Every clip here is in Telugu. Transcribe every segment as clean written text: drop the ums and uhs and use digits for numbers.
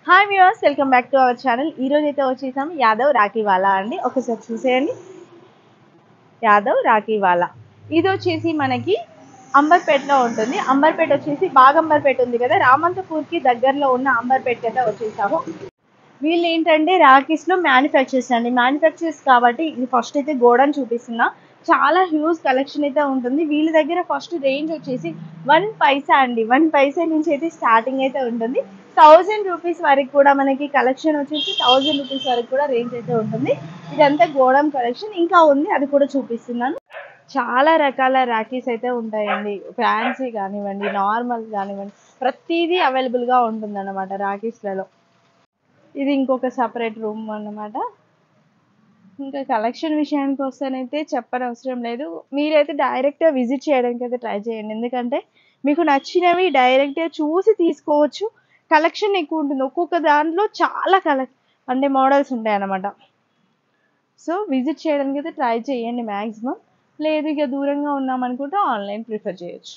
Hi viewers, welcome back to our channel. ఈ రోజు అయితే వచ్చేసాము యాదవ్ రాఖీ వాలా అండి. ఒకసారి చూసేయండి, యాదవ్ రాఖీ వాలా. ఇది వచ్చేసి మనకి అంబర్పేటలో ఉంటుంది. అంబర్పేట వచ్చేసి బాగంబర్పేట ఉంది కదా, రామంతపూర్కి దగ్గరలో ఉన్న అంబర్పేట అయితే వచ్చేసాము. వీళ్ళు ఏంటంటే రాఖీస్లో మ్యానుఫ్యాక్చర్స్ అండి. మ్యానుఫ్యాక్చర్స్ కాబట్టి ఇది ఫస్ట్ అయితే గోడౌన్ చూపిస్తున్నా. చాలా హ్యూజ్ కలెక్షన్ అయితే ఉంటుంది. వీళ్ళ దగ్గర ఫస్ట్ రేంజ్ వచ్చేసి 1 పైసా అండి. 1 పైసా నుంచి అయితే స్టార్టింగ్ అయితే ఉంటుంది. 1000 రూపీస్ వరకు కూడా మనకి కలెక్షన్ వచ్చేసి 1000 రూపీస్ వరకు కూడా రేంజ్ అయితే ఉంటుంది. ఇదంతా గోడౌన్ కలెక్షన్ ఇంకా ఉంది, అది కూడా చూపిస్తున్నాను. చాలా రకాల రాఖీస్ అయితే ఉంటాయండి. ఫ్యాన్సీ కానివ్వండి, నార్మల్ కానివ్వండి, ప్రతిదీ అవైలబుల్గా ఉంటుంది అన్నమాట రాఖీస్లలో. ఇది ఇంకొక సపరేట్ రూమ్ అన్నమాట. ఇంకా కలెక్షన్ విషయానికి వస్తేనైతే చెప్పనవసరం లేదు. మీరైతే డైరెక్ట్గా విజిట్ చేయడానికి అయితే ట్రై చేయండి. ఎందుకంటే మీకు నచ్చినవి డైరెక్ట్గా చూసి తీసుకోవచ్చు. కలెక్షన్ ఎక్కువ ఉంటుంది. ఒక్కొక్క దాంట్లో చాలా అంటే మోడల్స్ ఉంటాయి అన్నమాట. సో విజిట్ చేయడానికి అయితే ట్రై చేయండి మ్యాక్సిమం. లేదు ఇక దూరంగా ఉన్నామనుకుంటే ఆన్లైన్ ప్రిఫర్ చేయొచ్చు.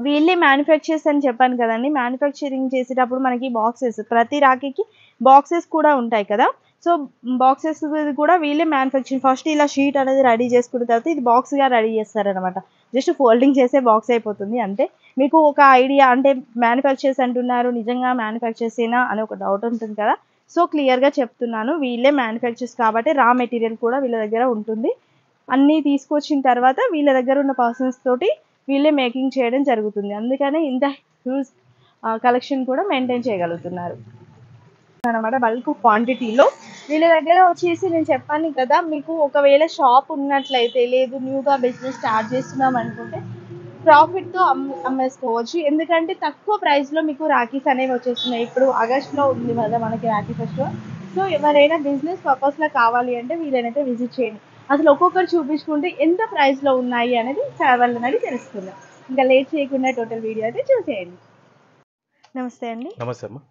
వీళ్ళే మ్యానుఫ్యాక్చర్స్ అని చెప్పాను కదండి. మ్యానుఫ్యాక్చరింగ్ చేసేటప్పుడు మనకి బాక్సెస్, ప్రతి రాఖీకి బాక్సెస్ కూడా ఉంటాయి కదా. సో బాక్సెస్ కూడా వీళ్ళే మ్యానుఫ్యాక్చరింగ్. ఫస్ట్ ఇలా షీట్ అనేది రెడీ చేసుకున్న తర్వాత ఇది బాక్స్గా రెడీ చేస్తారనమాట. జస్ట్ ఫోల్డింగ్ చేసే బాక్స్ అయిపోతుంది అంతే. మీకు ఒక ఐడియా అంటే మ్యానుఫ్యాక్చర్స్ అంటున్నారు, నిజంగా మ్యానుఫ్యాక్చర్సేనా అని ఒక డౌట్ ఉంటుంది కదా. సో క్లియర్గా చెప్తున్నాను, వీళ్ళే మ్యానుఫ్యాక్చర్స్ కాబట్టి రా మెటీరియల్ కూడా వీళ్ళ దగ్గర ఉంటుంది. అన్నీ తీసుకొచ్చిన తర్వాత వీళ్ళ దగ్గర ఉన్న పర్సన్స్ తోటి వీళ్ళే మేకింగ్ చేయడం జరుగుతుంది. అందుకనే ఇంత హ్యూజ్ కలెక్షన్ కూడా మెయింటైన్ చేయగలుగుతున్నారు అనమాట. బల్క్ క్వాంటిటీలో వీళ్ళ దగ్గర వచ్చేసి నేను చెప్పాను కదా, మీకు ఒకవేళ షాప్ ఉన్నట్లయితే, లేదు న్యూగా బిజినెస్ స్టార్ట్ చేస్తున్నాం అనుకుంటే ప్రాఫిట్తో అమ్మేసుకోవచ్చు. ఎందుకంటే తక్కువ ప్రైస్లో మీకు రాఖీస్ అనేవి వచ్చేస్తున్నాయి. ఇప్పుడు ఆగస్ట్లో ఉంది కదా మనకి రాఖీ ఫెస్టివల్. సో ఎవరైనా బిజినెస్ పర్పస్లో కావాలి అంటే వీళ్ళనైతే విజిట్ చేయండి. అసలు ఒక్కొక్కరు చూపించుకుంటే ఎంత ప్రైస్లో ఉన్నాయి అనేది వాళ్ళని తెలుసుకుందాం. ఇంకా లేట్ చేయకుండా టోటల్ వీడియో అయితే చూసేయండి. నమస్తే అండి. నమస్తే అమ్మా.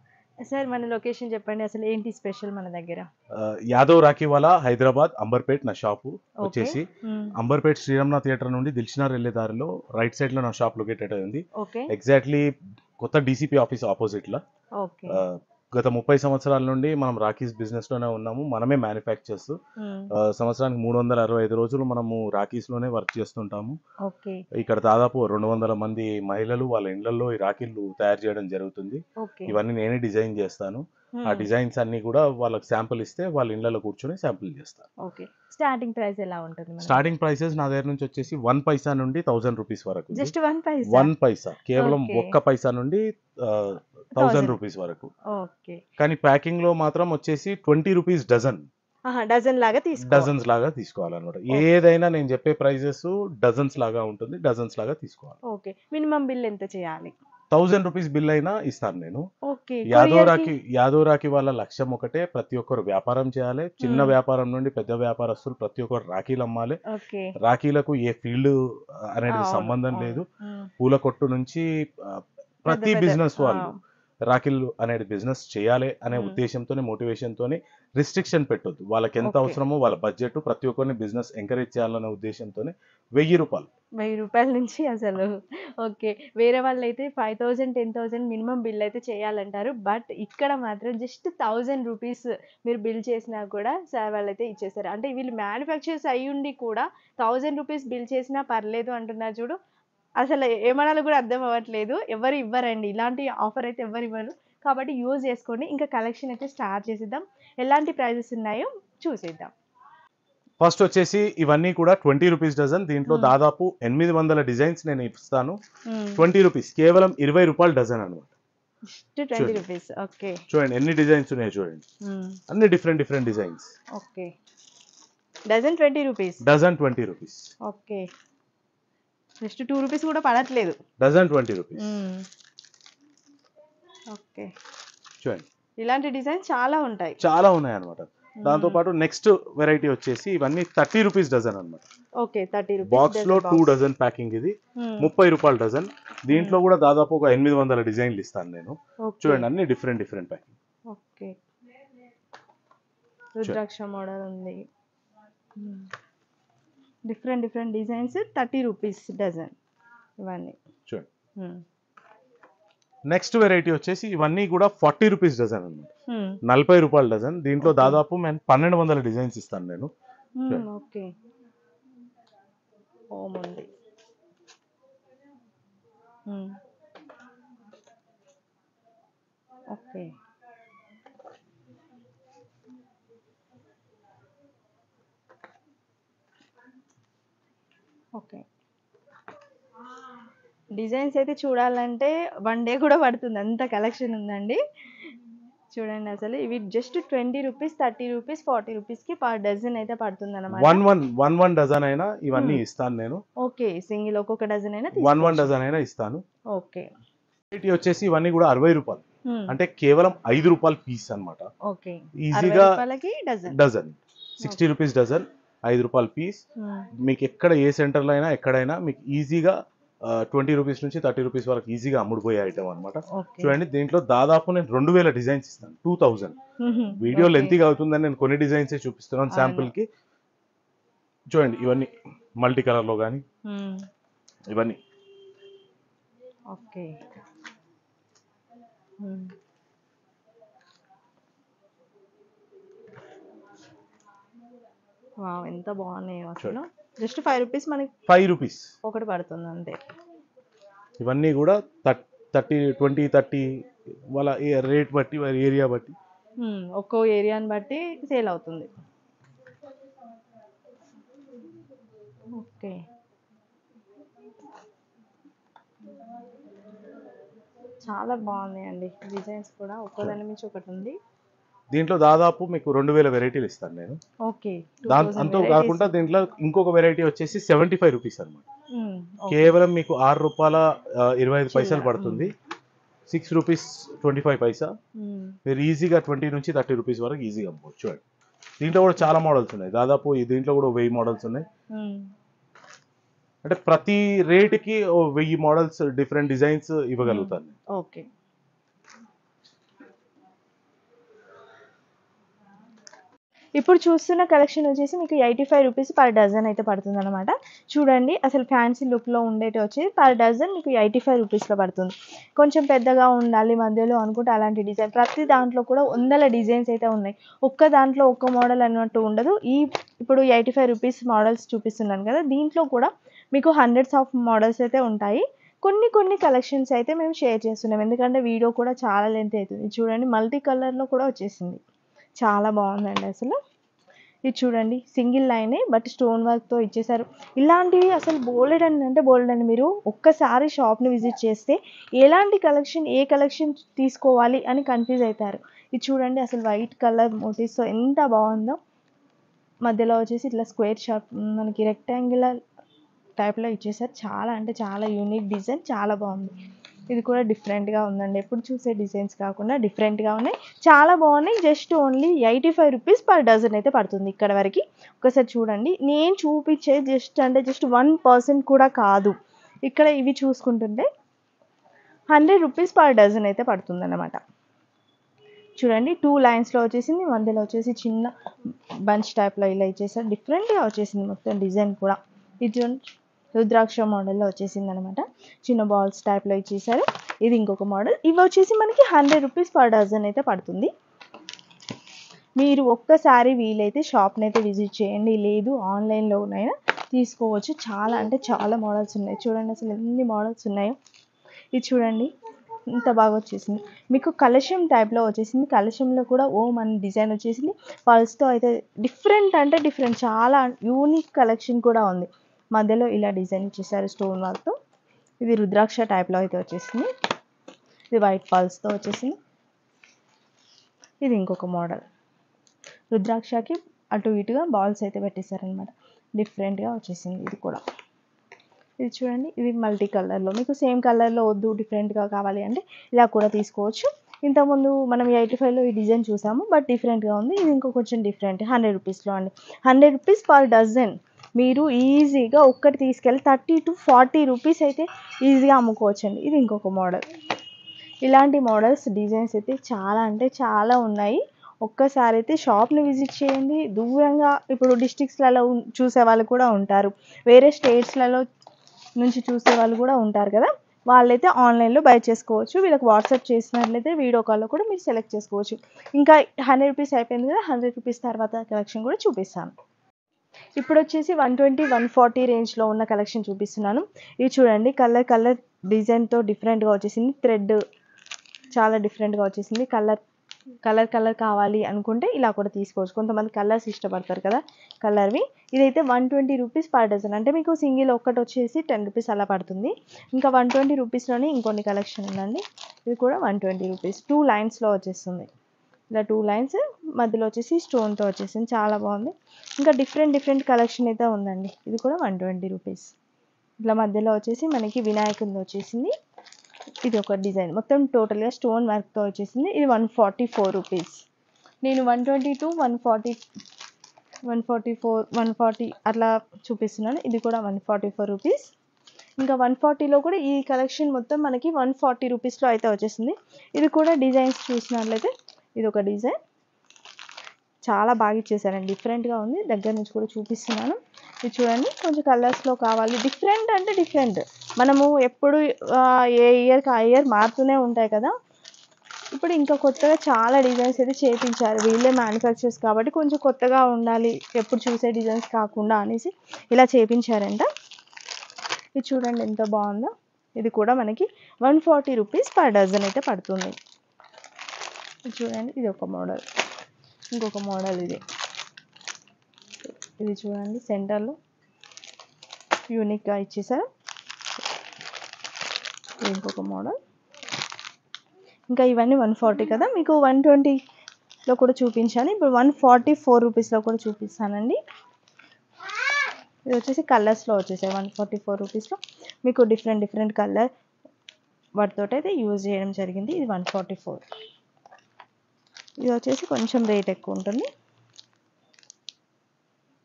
సార్ మన లొకేషన్ చెప్పండి, అసలు ఏంటి స్పెషల్ మన దగ్గర? యాదవ్ రాఖీవాలా, హైదరాబాద్, అంబర్పేట్ నా షాపు ఓకే. వచ్చేసి. అంబర్పేట్ శ్రీరమణ థియేటర్ నుండి దిల్షినార్ వెళ్ళే దారిలో రైట్ సైడ్ లో నా షాప్ లొకేటెడ్ అయి ఉంది. ఓకే. ఎగ్జాక్ట్లీ కొత్త డీసీపీ ఆఫీస్ ఆపోజిట్ లో. ఓకే. గత 30 సంవత్సరాల నుండి మనం రాఖీస్ బిజినెస్ లోనే ఉన్నాము. మనమే మ్యానుఫ్యాక్చర్స్. సంవత్సరానికి 365 రోజులు మనము రాఖీస్ లోనే వర్క్ చేస్తుంటాము. ఓకే. ఇక్కడ దాదాపు 200 మంది మహిళలు వాళ్ళ ఇళ్లలో ఈ రాఖీలు తయారు చేయడం జరుగుతుంది. ఓకే. ఇవన్నీ నేనే డిజైన్ చేస్తాను. ఆ డిజైన్స్ అన్ని కూడా వాళ్ళకి శాంపుల్ ఇస్తే వాళ్ళ ఇళ్లలో కూర్చొని శాంపుల్ చేస్తాను. ఓకే. స్టార్టింగ్ ప్రైస్ ఎలా ఉంటుంది? స్టార్టింగ్ ప్రైసెస్ నా దగ్గర నుంచి వచ్చేసి 1 పైసా నుండి 1000 రూపీస్ వరకు. జస్ట్ 1 పైసా? 1 పైసా కేవలం ఓకే. 1 పైసా నుండి 1000 రూపీస్ వరకు. ఓకే. కానీ ప్యాకింగ్ లో మాత్రం వచ్చేసి 20 రూపీస్ డజన్. డజన్ లాగా తీసుకో. డజన్స్ లాగా తీసుకోవాలన్నమాట. ఏదైనా నేను చెప్పే ప్రైజెస్ డజన్స్ లాగా ఉంటుంది, డజన్స్ లాగా తీసుకోవాలి. ఓకే. మినిమం బిల్ ఎంత చేయాలి? 1000 రూపీస్ బిల్ అయినా ఇస్తాను నేను. ఓకే. యాదవ్ రాఖీ వాళ్ళ లక్ష్యం ఒకటే, ప్రతి ఒక్కరు వ్యాపారం చేయాలి. చిన్న వ్యాపారం నుండి పెద్ద వ్యాపారస్తులు ప్రతి ఒక్కరు రాఖీలు అమ్మాలి. ఓకే. రాఖీలకు ఏ ఫీల్డ్ అనేది సంబంధం లేదు. పూల కొట్టు నుంచి ప్రతి బిజినెస్ వాళ్ళు రాఖీలు అనేది బిజినెస్ చేయాలి అనే ఉద్దేశంతోనే, మోటివేషన్తోనే రిస్ట్రిక్షన్ పెట్టొద్దు. వాళ్ళకి ఎంత అవసరమో వాళ్ళ బడ్జెట్, ప్రతి ఒక్కరిని బిజినెస్ ఎంకరేజ్ చేయాలనే ఉద్దేశంతోనే 1000 రూపాయలు. 1000 రూపాయల నుంచి అసలు. ఓకే. వేరే వాళ్ళైతే 5000, 10,000 మినిమం బిల్ అయితే చేయాలంటారు. బట్ ఇక్కడ మాత్రం జస్ట్ 1000 రూపీస్ మీరు బిల్ చేసినా కూడా సార్ వాళ్ళైతే ఇచ్చేస్తారు. అంటే వీళ్ళు మ్యానుఫ్యాక్చర్స్ అయ్యుండి కూడా 1000 రూపీస్ బిల్ చేసినా పర్లేదు అంటున్నారు చూడు. అసలు ఏమనాలో కూడా అర్థం అవ్వట్లేదు. ఎవరు ఇవ్వరండి, ఇలాంటి ఆఫర్ అయితే ఎవరు ఇవ్వరు. కాబట్టి యూజ్ చేసుకోండి. ఇంకా కలెక్షన్ అయితే స్టార్ట్ చేసేద్దాం. ఎలాంటి ప్రైజెస్ ఉన్నాయో చూసేద్దాం. ఫస్ట్ వచ్చేసి ఇవన్నీ కూడా 20 రూపీస్ డజన్. దీంట్లో దాదాపు 800 డిజైన్స్ నేను ఇస్తాను. 20 రూపీస్, కేవలం 20 రూపాయలు డజన్ అనమాట. 20 రూపీస్. ఓకే. చూడండి ఎన్ని డిజైన్స్ ఉన్నాయో చూడండి. అన్ని different different designs. Okay. Dozen 20 rupees. Dozen 20 rupees. Okay. Just 2 rupees కూడా పడట్లేదు. Dozen 20 rupees. ఓకే. చూడండి ఇలాంటి డిజైన్స్ చాలా ఉంటాయి. చాలా ఉన్నాయి అనమాట. దాంతో పాటు నెక్స్ట్ వెరైటీ వచ్చేసి ఇవన్నీ 30 రూపీస్ డజన్ అనమాట. ఓకే. 30 రూపీస్ బాక్స్ లో 2 డజన్ ప్యాకింగ్. ఇది 30 రూపాయలు డజన్. దీంట్లో కూడా దాదాపు ఒక 800 డిజైన్లు ఇస్తాను నేను. చూడండి అన్ని different different packing. Okay. Rudraksha model ఉంది. Different different designs 30 rupees dozen ఇవన్నీ. చూడండి నెక్స్ట్ వెరైటీ వచ్చేసి ఇవన్నీ కూడా 40 రూపీస్ డజన్ అన్నమాట. 40 రూపాయల డజన్. దీంట్లో దాదాపు నేను 1200 డిజైన్స్ ఇస్తాను నేను. ఓకే. హోమ్ ఉంది. ఓకే. ఓకే. డిజైన్స్ అయితే చూడాలంటే 1 డే కూడా పడుతుంది, అంత కలెక్షన్ ఉందండి. చూడండి అసలు ఇవి జస్ట్ 20 రూపీస్, 30 రూపీస్, 40 రూపీస్కి పర్ డజన్ అయితే పడుతుంది అనమాట. వన్ డజన్ అయినా ఇవన్నీ ఇస్తాను నేను. ఓకే. సింగిల్ ఒక్కొక్క డజన్ అయినా వన్ డజన్ అయినా ఇస్తాను. ఓకే. వెరైటీ వచ్చేసి ఇవన్నీ కూడా 60 రూపాయలు, అంటే కేవలం 5 రూపాయల పీస్ అన్నమాట. ఓకే. ఈజీగా డజన్ 60 రూపీస్ డజన్, 5 రూపాయల పీస్. మీకు ఎక్కడ ఏ సెంటర్లో అయినా ఎక్కడైనా మీకు ఈజీగా 20 రూపీస్ నుంచి 30 రూపీస్ వరకు ఈజీగా అమ్ముడుపోయే ఐటమ్ అనమాట. చూడండి దీంట్లో దాదాపు నేను 2000 డిజైన్స్ ఇస్తాను. 2000 వీడియో లెంతీగా అవుతుందని నేను కొన్ని డిజైన్స్ చూపిస్తున్నాను శాంపుల్ కి. చూడండి ఇవన్నీ మల్టీ కలర్ లో కానీ ఇవన్నీ. ఓకే. వావ్, ఎంత బాగున్నాయో అసలు. జస్ట్ 5 రూపీస్ మనకి 5 రూపీస్ ఒకటి పడుతుంది అంతే. ఇవన్నీ కూడా 20, 30 వాళ్ళ రేట్ బట్టి, ఏరియా బట్టి, ఒక్కో ఏరియాని బట్టి సేల్ అవుతుంది. ఓకే. చాలా బాగున్నాయండి డిజైన్స్ కూడా, ఒక్కదాని నుంచి ఒకటి ఉంది. దీంట్లో దాదాపు మీకు 2000 వెరైటీలు ఇస్తాను నేను. ఓకే. అంతో కాకుండా దీంట్లో ఇంకొక వెరైటీ వచ్చేసి 75 రూపీస్ అనమాట. కేవలం మీకు 6 రూపాయల 25 పైసలు పడుతుంది. 6 రూపీస్ 25 పైసా. మీరు ఈజీగా 20 నుంచి 30 రూపీస్ వరకు ఈజీగా అమ్ముకోవచ్చు. చూడండి దీంట్లో కూడా చాలా మోడల్స్ ఉన్నాయి. దాదాపు దీంట్లో కూడా 1000 మోడల్స్ ఉన్నాయి. అంటే ప్రతి రేటుకి 1000 మోడల్స్, డిఫరెంట్ డిజైన్స్ ఇవ్వగలుగుతాను. ఓకే. ఇప్పుడు చూస్తున్న కలెక్షన్ వచ్చేసి మీకు 85 రూపీస్ పర్ డజన్ అయితే పడుతుంది అనమాట. చూడండి అసలు ఫ్యాన్సీ లుక్లో ఉండేటి వచ్చి పర్ డజన్ మీకు 85 రూపీస్లో పడుతుంది. కొంచెం పెద్దగా ఉండాలి మధ్యలో అనుకుంటే అలాంటి డిజైన్, ప్రతి దాంట్లో కూడా 100 డిజైన్స్ అయితే ఉన్నాయి. ఒక్క దాంట్లో ఒక్క మోడల్ అన్నట్టు ఉండదు. ఇప్పుడు 85 రూపీస్ మోడల్స్ చూపిస్తున్నాను కదా, దీంట్లో కూడా మీకు హండ్రెడ్స్ ఆఫ్ మోడల్స్ అయితే ఉంటాయి. కొన్ని కలెక్షన్స్ అయితే మేము షేర్ చేస్తున్నాం, ఎందుకంటే వీడియో కూడా చాలా లెంత్ అవుతుంది. చూడండి మల్టీ కలర్లో కూడా వచ్చేసింది, చాలా బాగుందండి అసలు. ఇది చూడండి సింగిల్ లైనే బట్ స్టోన్ వర్క్తో ఇచ్చేసారు. ఇలాంటివి అసలు బోల్డ్ అని మీరు ఒక్కసారి షాప్ని విజిట్ చేస్తే ఎలాంటి కలెక్షన్, ఏ కలెక్షన్ తీసుకోవాలి అని కన్ఫ్యూజ్ అవుతారు. ఇది చూడండి అసలు వైట్ కలర్ మోటివ్స్తో ఎంత బాగుందో. మధ్యలో వచ్చేసి ఇట్లా స్క్వేర్ షాప్ మనకి రెక్టాంగులర్ టైప్లో ఇచ్చేసారు. చాలా అంటే చాలా యూనిక్ డిజైన్, చాలా బాగుంది. ఇది కూడా డిఫరెంట్గా ఉందండి, ఎప్పుడు చూసే డిజైన్స్ కాకుండా డిఫరెంట్గా ఉన్నాయి, చాలా బాగున్నాయి. Just only 85 rupees per dozen అయితే పడుతుంది ఇక్కడ వరకు. ఒకసారి చూడండి, నేను చూపించే జస్ట్ 1% కూడా కాదు. ఇక్కడ ఇవి చూసుకుంటుంటే 100 రూపీస్ పర్ డజన్ అయితే పడుతుంది అన్నమాట. చూడండి 2 లైన్స్లో వచ్చేసింది, మధ్యలో వచ్చేసి చిన్న బంచ్ టైప్లో ఇలా ఇచ్చేసారు. డిఫరెంట్గా వచ్చేసింది మొత్తం డిజైన్ కూడా. ఇది రుద్రాక్ష మోడల్లో వచ్చేసింది అనమాట. చిన్న బాల్స్ టైప్లో ఇచ్చేసారు. ఇది ఇంకొక మోడల్. ఇవి వచ్చేసి మనకి 100 రూపీస్ పర్ డజన్ అయితే పడుతుంది. మీరు ఒక్కసారి వీలైతే షాప్ని అయితే విజిట్ చేయండి, లేదు ఆన్లైన్లోనైనా తీసుకోవచ్చు. చాలా అంటే చాలా మోడల్స్ ఉన్నాయి. చూడండి అసలు ఎన్ని మోడల్స్ ఉన్నాయో. ఇది చూడండి ఇంత బాగా వచ్చేసింది, మీకు కలశం టైప్లో వచ్చేసింది. కలశంలో కూడా మన డిజైన్ వచ్చేసింది. పల్స్తో అయితే డిఫరెంట్ అంటే డిఫరెంట్, చాలా యూనిక్ కలెక్షన్ కూడా ఉంది. మధ్యలో ఇలా డిజైన్ ఇచ్చేసారు స్టోన్ వర్క్తో. ఇది రుద్రాక్ష టైప్లో అయితే వచ్చేసింది. ఇది వైట్ పల్స్తో వచ్చేసింది. ఇది ఇంకొక మోడల్, రుద్రాక్షకి అటు ఇటుగా బాల్స్ అయితే పెట్టేశారనమాట. డిఫరెంట్గా వచ్చేసింది ఇది కూడా. ఇది చూడండి, ఇది మల్టీ కలర్లో, మీకు సేమ్ కలర్లో వద్దు డిఫరెంట్గా కావాలి అంటే ఇలా కూడా తీసుకోవచ్చు. ఇంతకుముందు మనం 85లో ఈ డిజైన్ చూసాము, బట్ డిఫరెంట్గా ఉంది. ఇది ఇంకో కొంచెం డిఫరెంట్ 100 రూపీస్లో అండి. 100 రూపీస్ పర్ డజన్. మీరు ఈజీగా ఒక్కటి తీసుకెళ్ళి 30 to 40 రూపీస్ అయితే ఈజీగా అమ్ముకోవచ్చండి. ఇది ఇంకొక మోడల్. ఇలాంటి మోడల్స్ డిజైన్స్ అయితే చాలా అంటే చాలా ఉన్నాయి. ఒక్కసారి అయితే షాప్ని విజిట్ చేయండి. దూరంగా ఇప్పుడు డిస్ట్రిక్ట్స్లలో చూసే వాళ్ళు కూడా ఉంటారు, వేరే స్టేట్స్లలో నుంచి చూసే వాళ్ళు కూడా ఉంటారు కదా, వాళ్ళైతే ఆన్లైన్లో బై చేసుకోవచ్చు. వీళ్ళకి వాట్సాప్ చేసినట్లయితే వీడియో కాల్లో కూడా మీరు సెలెక్ట్ చేసుకోవచ్చు. ఇంకా 100 రూపీస్ అయిపోయింది కదా, 100 రూపీస్ తర్వాత కలెక్షన్ కూడా చూపిస్తాను. ఇప్పుడు వచ్చేసి 120, 140 రేంజ్లో ఉన్న కలెక్షన్ చూపిస్తున్నాను. ఇవి చూడండి, కలర్ డిజైన్తో డిఫరెంట్గా వచ్చేసింది. థ్రెడ్ చాలా డిఫరెంట్గా వచ్చేసింది. కలర్ కావాలి అనుకుంటే ఇలా కూడా తీసుకోవచ్చు. కొంతమంది కలర్స్ ఇష్టపడతారు కదా, కలర్వి. ఇదైతే 120 రూపీస్ పర్ డజన్, అంటే మీకు సింగిల్ ఒక్కటి వచ్చేసి 10 రూపీస్ అలా పడుతుంది. ఇంకా 120 రూపీస్లోనే ఇంకొన్ని కలెక్షన్ ఉందండి. ఇది కూడా 120 రూపీస్, 2 లైన్స్లో వచ్చేస్తుంది. ఇలా 2 లైన్స్ మధ్యలో వచ్చేసి స్టోన్తో వచ్చేసింది, చాలా బాగుంది. ఇంకా డిఫరెంట్ కలెక్షన్ అయితే ఉందండి. ఇది కూడా 120 రూపీస్. ఇట్లా మధ్యలో వచ్చేసి మనకి వినాయకుడిది వచ్చేసింది. ఇది ఒక డిజైన్, మొత్తం టోటల్గా స్టోన్ వర్క్తో వచ్చేసింది. ఇది 144 రూపీస్. నేను 122, 140, 144, 140 అట్లా చూపిస్తున్నాను. ఇది కూడా 144 రూపీస్. ఇంకా 140లో కూడా ఈ కలెక్షన్ మొత్తం మనకి 140 రూపీస్లో అయితే వచ్చేసింది. ఇది కూడా డిజైన్స్ చూసినట్లయితే ఇది ఒక డిజైన్, చాలా బాగా ఇచ్చేసారండి, డిఫరెంట్గా ఉంది. దగ్గర నుంచి కూడా చూపిస్తున్నాను. ఇది చూడండి, కొంచెం కలర్స్లో కావాలి. డిఫరెంట్ అంటే డిఫరెంట్, మనము ఎప్పుడు ఏ ఇయర్కి ఆ ఇయర్ మారుతూనే ఉంటాయి కదా. ఇప్పుడు ఇంకా కొత్తగా చాలా డిజైన్స్ అయితే చేయించారు. వీళ్ళే మ్యానుఫ్యాక్చర్స్ కాబట్టి కొంచెం కొత్తగా ఉండాలి, ఎప్పుడు చూసే డిజైన్స్ కాకుండా అనేసి ఇలా చేయించారంట. ఇది చూడండి ఎంత బాగుందో. ఇది కూడా మనకి 140 రూపీస్ పర్ డజన్ అయితే పడుతుంది. ఇది చూడండి, ఇది ఒక మోడల్. ఇంకొక మోడల్ ఇది చూడండి, సెంటర్లో యూనిక్గా ఇచ్చేసారు. ఇంకొక మోడల్. ఇంకా ఇవన్నీ 140 కదా, మీకు 120లో కూడా చూపించాను. ఇప్పుడు 144 రూపీస్లో కూడా చూపిస్తానండి. ఇది వచ్చేసి కలర్స్లో వచ్చేసాయి. 144 రూపీస్లో మీకు డిఫరెంట్ కలర్ వాటితో అయితే యూజ్ చేయడం జరిగింది. ఇది 144. ఇది వచ్చేసి కొంచెం రేట్ ఎక్కువ ఉంటుంది,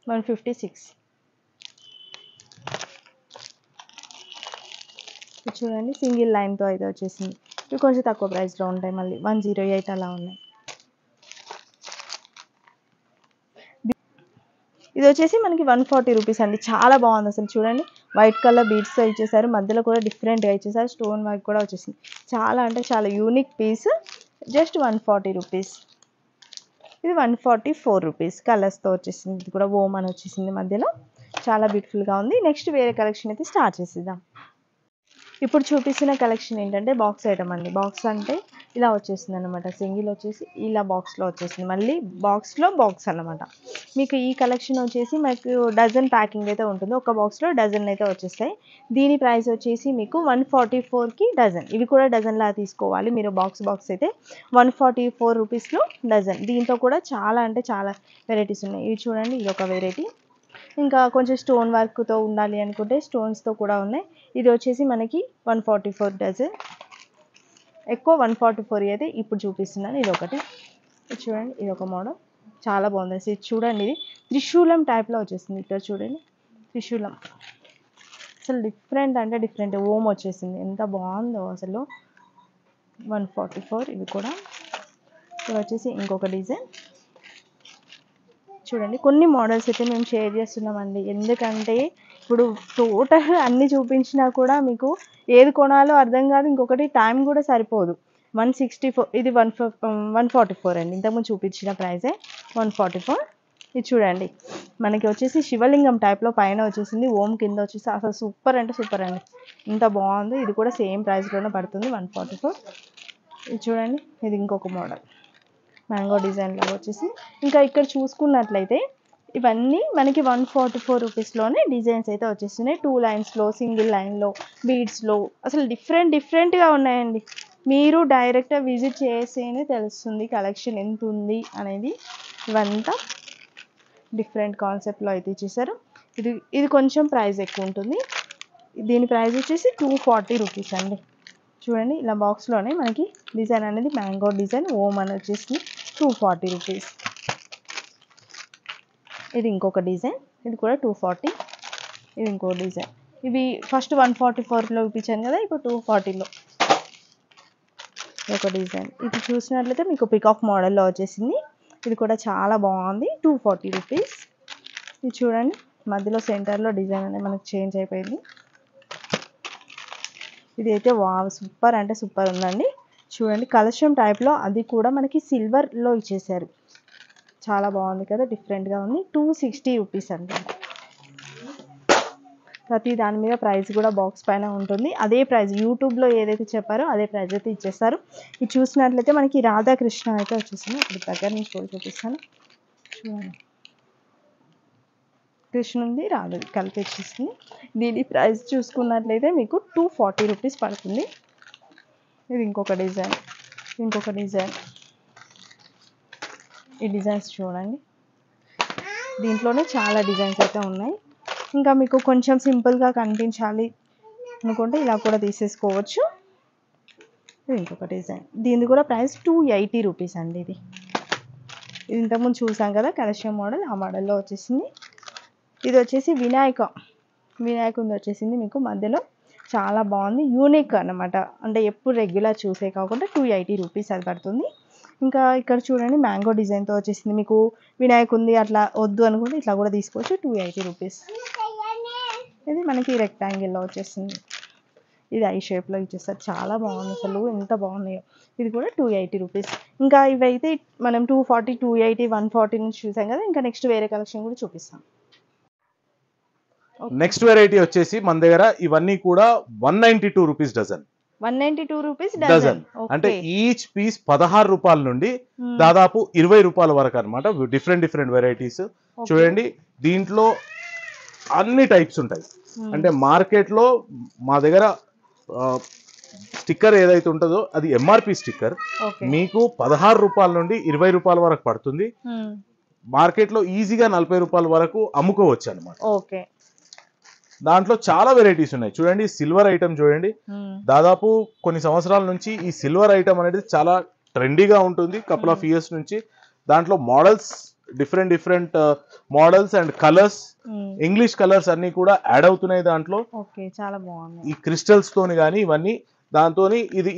156. చూడండి, సింగిల్ లైన్తో అయితే వచ్చేసింది. ఇవి కొంచెం తక్కువ ప్రైస్లో ఉంటాయి, మళ్ళీ 108 అలా ఉన్నాయి. ఇది వచ్చేసి మనకి 140 రూపీస్ అండి, చాలా బాగుంది అసలు. చూడండి, వైట్ కలర్ బీడ్స్తో ఇచ్చేసారు, మధ్యలో కూడా డిఫరెంట్గా ఇచ్చేసారు, స్టోన్ వర్క్ కూడా వచ్చేసింది. చాలా అంటే చాలా యూనిక్ పీస్, జస్ట్ 140 రూపీస్. ఇది 144 రూపీస్, కలర్స్తో వచ్చేసింది. ఇది కూడా ఓమ్ అని వచ్చేసింది మధ్యలో, చాలా బ్యూటిఫుల్గా ఉంది. నెక్స్ట్ వేరే కలెక్షన్ అయితే స్టార్ట్ చేసేద్దాం. ఇప్పుడు చూపిస్తున్న కలెక్షన్ ఏంటంటే బాక్స్ ఐటమ్ అండి. బాక్స్ అంటే ఇలా వచ్చేసింది అనమాట, సింగిల్ వచ్చేసి ఇలా బాక్స్లో వచ్చేసింది, మళ్ళీ బాక్స్లో బాక్స్ అనమాట. మీకు ఈ కలెక్షన్ వచ్చేసి మీకు డజన్ ప్యాకింగ్ అయితే ఉంటుంది, ఒక బాక్స్లో డజన్ అయితే వచ్చేస్తాయి. దీని ప్రైస్ వచ్చేసి మీకు 144కి డజన్. ఇవి కూడా డజన్లా తీసుకోవాలి మీరు, బాక్స్ అయితే 144 రూపీస్లో డజన్. దీంతో కూడా చాలా అంటే చాలా వెరైటీస్ ఉన్నాయి. ఇవి చూడండి, ఇది ఒక వెరైటీ. ఇంకా కొంచెం స్టోన్ వర్క్తో ఉండాలి అనుకుంటే స్టోన్స్తో కూడా ఉన్నాయి. ఇది వచ్చేసి మనకి 144 డజన్, ఎక్కువ 144 అయితే ఇప్పుడు చూపిస్తున్నాను. ఇది ఒకటి, ఇది చూడండి, ఇది ఒక మోడల్, చాలా బాగుంది. ఇది చూడండి, ఇది త్రిశూలం టైప్లో వచ్చేసింది. ఇక్కడ చూడండి, త్రిశూలం అసలు డిఫరెంట్ అంటే డిఫరెంట్, ఓమ్ వచ్చేసింది, ఎంత బాగుందో అసలు. 144. ఇవి కూడా. ఇది వచ్చేసి ఇంకొక డిజైన్. చూడండి, కొన్ని మోడల్స్ అయితే మేము షేర్ చేస్తున్నామండి, ఎందుకంటే ఇప్పుడు టోటల్ అన్ని చూపించినా కూడా మీకు ఏది కొనాలో అర్థం కాదు, ఇంకొకటి టైం కూడా సరిపోదు. 164, ఇది 144 అండి, ఇంతకుముందు చూపించిన ప్రైజే 144. ఇది చూడండి, మనకి వచ్చేసి శివలింగం టైప్లో పైన వచ్చేసింది, ఓం కింద వచ్చేసి అసలు సూపర్ అంటే సూపర్ అండి, ఇంత బాగుంది. ఇది కూడా సేమ్ ప్రైస్లోనే పడుతుంది, 144. ఇది చూడండి, ఇది ఇంకొక మోడల్, మ్యాంగో డిజైన్లో వచ్చేసి. ఇంకా ఇక్కడ చూసుకున్నట్లయితే ఇవన్నీ మనకి 144 రూపీస్లోనే డిజైన్స్ అయితే వచ్చేస్తున్నాయి. 2 లైన్స్లో, సింగిల్ లైన్లో, బీడ్స్లో, అసలు డిఫరెంట్గా ఉన్నాయండి. మీరు డైరెక్ట్గా విజిట్ చేస్తేనే తెలుస్తుంది కలెక్షన్ ఎంత ఉంది అనేది. ఇవంతా డిఫరెంట్ కాన్సెప్ట్లో అయితే ఇచ్చేసారు. ఇది కొంచెం ప్రైస్ ఎక్కువ ఉంటుంది, దీని ప్రైస్ వచ్చేసి 240 రూపీస్ అండి. చూడండి, ఇలా బాక్స్లోనే మనకి డిజైన్ అనేది మ్యాంగో డిజైన్, ఓమ్ అని వచ్చేసి 240 రూపీస్. ఇది ఇంకొక డిజైన్, ఇది కూడా 240. ఇది ఇంకో డిజైన్. ఇవి ఫస్ట్ 144లో చూపించాను కదా, ఇప్పుడు 240లో ఒక డిజైన్. ఇది చూసినట్లయితే మీకు పికాక్ మోడల్లో వచ్చేసింది, ఇది కూడా చాలా బాగుంది, 240 రూపీస్. ఇది చూడండి, మధ్యలో సెంటర్లో డిజైన్ అనేది మనకు చేంజ్ అయిపోయింది. ఇది అయితే వావ్ సూపర్ అంటే సూపర్ ఉందండి. చూడండి కలశం టైప్లో, అది కూడా మనకి సిల్వర్లో ఇచ్చేసారు. చాలా బాగుంది కదా, డిఫరెంట్గా ఉంది. 260 రూపీస్ అండి. ప్రతి దాని మీద ప్రైస్ కూడా బాక్స్ పైన ఉంటుంది. అదే ప్రైస్ యూట్యూబ్లో ఏదైతే చెప్పారో అదే ప్రైస్ అయితే ఇచ్చేస్తారు. ఇది చూసినట్లయితే మనకి రాధాకృష్ణ అయితే వచ్చేసింది. ఇప్పుడు దగ్గర నుంచి కూడా చూపిస్తాను. చూడండి కృష్ణుంది రాధ కలిపి వచ్చేసింది. దీని ప్రైస్ చూసుకున్నట్లయితే మీకు 240 రూపీస్ పడుతుంది. ఇది ఇంకొక డిజైన్, ఇంకొక డిజైన్. ఈ డిజైన్స్ చూడండి, దీంట్లోనే చాలా డిజైన్స్ అయితే ఉన్నాయి. ఇంకా మీకు కొంచెం సింపుల్గా కనిపించాలి అనుకుంటే ఇలా కూడా తీసేసుకోవచ్చు. ఇది ఇంకొక డిజైన్, దీనిది కూడా ప్రైస్ 280 రూపీస్ అండి. ఇది ఇంతకుముందు చూసాం కదా కలశం మోడల్, ఆ మోడల్లో వచ్చేసింది. ఇది వచ్చేసి వినాయకుంది వచ్చేసింది మీకు మధ్యలో. చాలా బాగుంది, యూనిక్ అన్నమాట. అంటే ఎప్పుడు రెగ్యులర్ చూసే కాకుండా 280 రూపీస్ అది పడుతుంది. ఇంకా ఇక్కడ చూడండి మ్యాంగో డిజైన్తో వచ్చేసింది. మీకు వినాయకుంది అట్లా వద్దు అనుకుంటే ఇట్లా కూడా తీసుకోవచ్చు. 280 రూపీస్. ఇది మనకి రెక్టాంగిల్లో వచ్చేసింది. ఇది ఐ షేప్లో ఇచ్చేస్తారు. చాలా బాగుంది అసలు, ఎంత బాగున్నాయో. ఇది కూడా 280 రూపీస్. ఇంకా ఇవైతే మనం 240, 280, 140 నుంచి చూసాం కదా. ఇంకా నెక్స్ట్ వేరే కలెక్షన్ కూడా చూపిస్తాం. నెక్స్ట్ వెరైటీ వచ్చేసి మన దగ్గర ఇవన్నీ కూడా 192 రూపీస్ డజన్. 192 rupees dozen. అంటే ఈచ్ పీస్ 16 రూపాయల నుండి దాదాపు 20 రూపాయల వరకు అనమాట. డిఫరెంట్ వెరైటీస్ చూడండి. దీంట్లో అన్ని టైప్స్ ఉంటాయి. అంటే మార్కెట్ లో మా దగ్గర స్టిక్కర్ ఏదైతే ఉంటుందో అది ఎంఆర్పి స్టిక్కర్. మీకు 16 రూపాయల నుండి 20 రూపాయల వరకు పడుతుంది. మార్కెట్ లో ఈజీగా 40 రూపాయల వరకు అమ్ముకోవచ్చు అనమాట. దాంట్లో చాలా వెరైటీస్ ఉన్నాయి. చూడండి సిల్వర్ ఐటమ్ చూడండి. దాదాపు కొన్ని సంవత్సరాల నుంచి ఈ సిల్వర్ ఐటమ్ అనేది చాలా ట్రెండీగా ఉంటుంది. కపుల్ ఆఫ్ ఇయర్స్ నుంచి. దాంట్లో models different models and colours, English colours అన్ని కూడా యాడ్ అవుతున్నాయి దాంట్లో. చాలా బాగుంది. ఈ క్రిస్టల్స్ తోని కానీ ఇవన్నీ దాంతో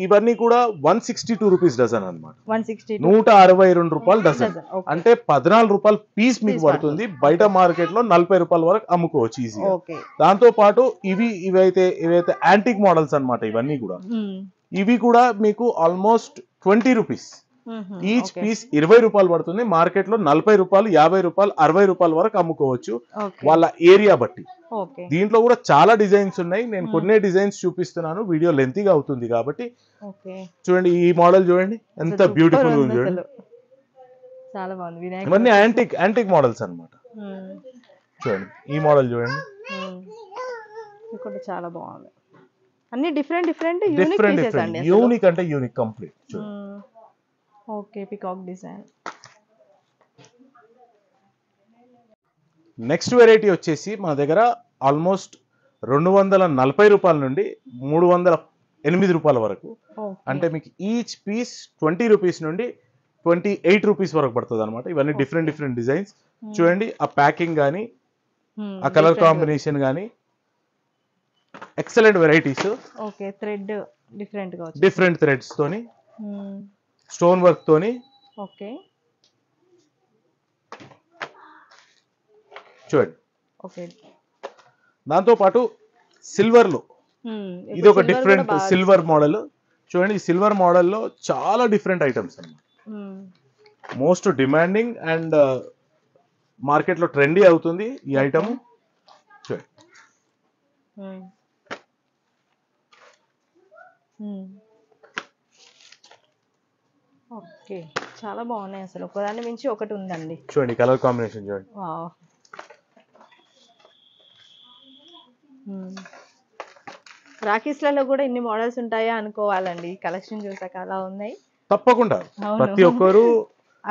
ఇవన్నీ కూడా 162 రూపీస్ డజన్ అనమాట. 162 రూపాయలు డజన్. అంటే 14 రూపాయలు పీస్ మీకు పడుతుంది. బయట మార్కెట్ లో 40 రూపాయల వరకు అమ్ముకోవచ్చు ఈజీగా. దాంతో పాటు ఇవైతే యాంటిక్ మోడల్స్ అన్నమాట. ఇవన్నీ కూడా ఇవి కూడా మీకు ఆల్మోస్ట్ 20 రూపీస్. ఈచ్ పీస్ 20 రూపాయలు పడుతుంది. మార్కెట్ లో 40 రూపాయలు, 50 రూపాయలు, 60 రూపాయల వరకు అమ్ముకోవచ్చు వాళ్ళ ఏరియా బట్టి. దీంట్లో కూడా చాలా డిజైన్స్ ఉన్నాయి. నేను కొన్ని డిజైన్స్ చూపిస్తున్నాను, వీడియో లెంతీగా అవుతుంది కాబట్టి. చూడండి ఈ మోడల్ చూడండి ఎంత బ్యూటిఫుల్ ఉంది చూడండి. చాలా బాగుంది. ఇవన్నీ యాంటిక్ మోడల్స్ అన్నమాట. చూడండి ఈ మోడల్ చూడండి, చాలా బాగుంది. అన్ని డిఫరెంట్ యూనిక్ అంటే యూనిక్ కంప్లీట్. చూడండి పికాక్ డిజైన్. నెక్స్ట్ వెరైటీ వచ్చేసి మన దగ్గర ఆల్మోస్ట్ 240 రూపాయల నుండి 308 రూపాయల వరకు. అంటే మీకు ఈచ్ పీస్ 20 రూపీస్ నుండి 28 రూపీస్ వరకు పడుతుంది అనమాట. ఇవన్నీ డిఫరెంట్ డిజైన్స్. చూడండి ఆ ప్యాకింగ్ కానీ, ఆ కలర్ కాంబినేషన్ కానీ excellent varieties. Thread different threads తోని, స్టోన్ వర్క్ తోని. చూడండి దాంతో పాటు సిల్వర్ లో ఇది ఒక డిఫరెంట్ సిల్వర్ మోడల్. చూడండి ఈ సిల్వర్ మోడల్లో చాలా డిఫరెంట్ ఐటమ్స్ అన్నమాట. మోస్ట్ డిమాండింగ్ అండ్ మార్కెట్ లో ట్రెండీ అవుతుంది ఈ ఐటమ్. చూడండి చాలా బాగున్నాయి అసలు, ఒకదాని మించి ఒకటి ఉందండి. చూడండి కలర్ కాంబినేషన్ చూడండి. రాఖీస్లలో కూడా ఇన్ని మోడల్స్ ఉంటాయా అనుకోవాలండి, కలెక్షన్ చూసాక అలా ఉన్నాయి. తప్పకుండా ప్రతి ఒక్కరు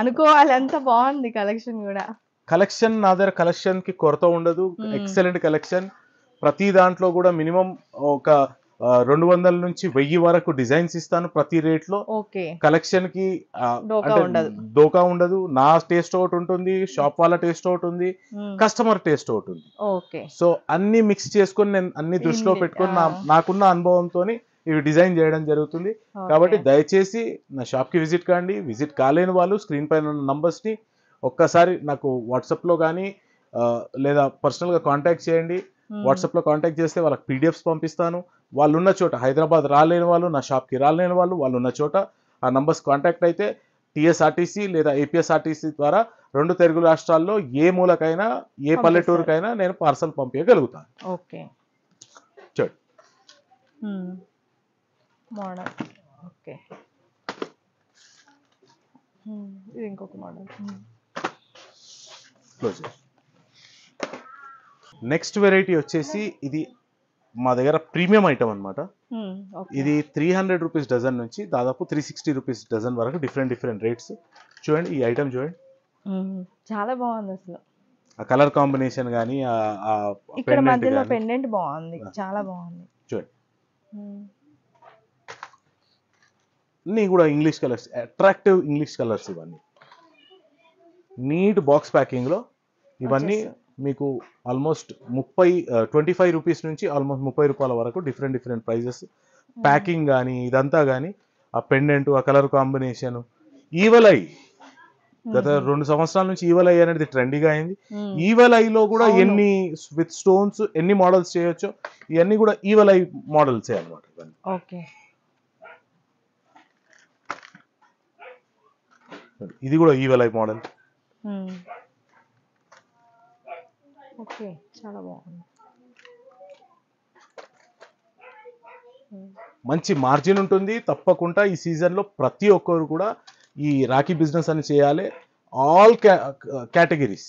అనుకోవాలి, అంత బాగుంది కలెక్షన్ కూడా. కలెక్షన్ నా దగ్గర కలెక్షన్ కి కొరత ఉండదు. Excellent collection. ప్రతి దాంట్లో కూడా మినిమం ఒక 200 నుంచి 1000 వరకు డిజైన్స్ ఇస్తాను ప్రతి రేట్ లో. కలెక్షన్ కి దోకా ఉండదు. నా టేస్ట్ ఒకటి ఉంటుంది, షాప్ వాళ్ళ టేస్ట్ ఒకటి ఉంది, కస్టమర్ టేస్ట్ ఒకటి ఉంది. సో అన్ని మిక్స్ చేసుకొని నేను అన్ని దృష్టిలో పెట్టుకొని నాకున్న అనుభవంతో ఇవి డిజైన్ చేయడం జరుగుతుంది. కాబట్టి దయచేసి నా షాప్ కి విజిట్ కాండి. విజిట్ కాలేని వాళ్ళు స్క్రీన్ పైన ఉన్న నంబర్స్ ని ఒక్కసారి నాకు వాట్సాప్ లో కానీ లేదా పర్సనల్ గా కాంటాక్ట్ చేయండి. వాట్సాప్లో కాంటాక్ట్ చేస్తే వాళ్ళకి పీడిఎఫ్స్ పంపిస్తాను. వాళ్ళు ఉన్న చోట హైదరాబాద్ రాలేని వాళ్ళు, నా షాప్కి రాలేని వాళ్ళు, వాళ్ళు ఉన్న చోట ఆ నంబర్స్ కాంటాక్ట్ అయితే టీఎస్ఆర్టీసీ లేదా ఏపీఎస్ఆర్టీసీ ద్వారా 2 తెలుగు రాష్ట్రాల్లో ఏ మూలకైనా ఏ పల్లెటూరుకైనా నేను పార్సల్ పంపించగలుగుతాను. ఓకే. చూడు మోడల్. ఓకే. ఇది ఇంకొక మోడల్. క్లోజ్. నెక్స్ట్ వెరైటీ వచ్చేసి ఇది మా దగ్గర ప్రీమియం ఐటమ్ అనమాట. ఇది 300 రూపీస్ డజన్ నుంచి దాదాపు 360 రూపీస్ డజన్ వరకు డిఫరెంట్ రేట్స్. చూడండి ఈ ఐటమ్ చూడండి, చాలా బాగుంది అసలు. ఆ కలర్ కాంబినేషన్ కానీ ఇక్కడ మధ్యలో పెండెంట్ బాగుంది, చాలా బాగుంది. చూడండి అన్నీ కూడా English colours, attractive English colours. ఇవన్నీ నీట్ బాక్స్ ప్యాకింగ్ లో ఇవన్నీ మీకు ఆల్మోస్ట్ 25 రూపీస్ నుంచి ఆల్మోస్ట్ 30 రూపాయల వరకు డిఫరెంట్ ప్రైజెస్. ప్యాకింగ్ కానీ ఇదంతా కానీ ఆ పెండెంట్, ఆ కలర్ కాంబినేషన్. ఈవల్ ఐ గత 2 సంవత్సరాల నుంచి ఈవల్ ఐ అనేది ట్రెండీగా అయింది. ఈవల్ ఐలో కూడా ఎన్ని విత్ స్టోన్స్ ఎన్ని మోడల్స్ చేయొచ్చో ఇవన్నీ కూడా ఈవల్ ఐ మోడల్స్ అన్నమాట. ఓకే. ఇది కూడా ఈవల్ ఐ మోడల్. ఓకే, చాలా బాగుంది. మంచి మార్జిన్ ఉంటుంది తప్పకుండా. ఈ సీజన్ లో ప్రతి ఒక్కరు కూడా ఈ రాఖీ బిజినెస్ అని చేయాలి. ఆల్ కేటగిరీస్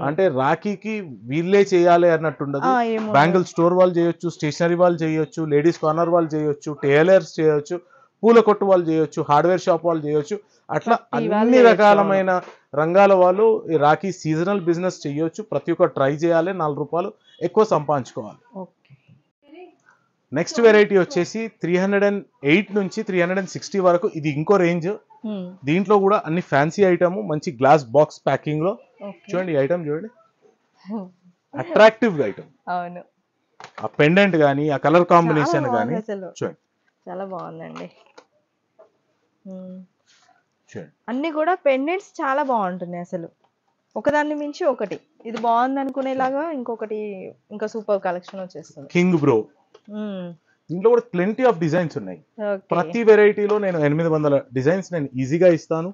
అంటే రాఖీకి వీళ్ళే చేయాలి అన్నట్టుండదు. బ్యాంగిల్ స్టోర్ వాళ్ళు చేయొచ్చు, స్టేషనరీ వాళ్ళు చేయొచ్చు, లేడీస్ కార్నర్ వాళ్ళు చేయొచ్చు, టైలర్స్ చేయొచ్చు, పూల కొట్టు వాళ్ళు చేయొచ్చు, హార్డ్వేర్ షాప్ వాళ్ళు చేయొచ్చు. అట్లా అన్ని రకాలమైన రంగాల వాళ్ళు ఈ రాఖీ సీజనల్ బిజినెస్ చేయొచ్చు. ప్రతి ఒక్క ట్రై చేయాలి, 4 రూపాయలు ఎక్కువ సంపాదించుకోవాలి. నెక్స్ట్ వెరైటీ వచ్చేసి 308 నుంచి 360 వరకు. ఇది ఇంకో రేంజ్. దీంట్లో కూడా అన్ని ఫ్యాన్సీ ఐటమ్, మంచి గ్లాస్ బాక్స్ ప్యాకింగ్ లో. చూడండి ఈ ఐటమ్ చూడండి, అట్రాక్టివ్ ఐటమ్. అవును, ఆ పెండెంట్ కానీ ఆ కలర్ కాంబినేషన్ కానీ చూడండి చాలా బాగుందండి. అన్ని కూడా పెండెంట్స్ చాలా బాగుంటున్నాయి అసలు, ఒకదాన్ని మించి ఒకటి. ఇది బాగుంది అనుకునేలాగా ఇంకొకటి ఇంకా సూపర్ కలెక్షన్ వచ్చేస్తుంది. కింగ్ బ్రో దీంట్లో కూడా ప్లెంటీ ఆఫ్ డిజైన్స్ ఉన్నాయి. ప్రతి వెరైటీలో నేను 800 డిజైన్స్ నేను ఈజీగా ఇస్తాను.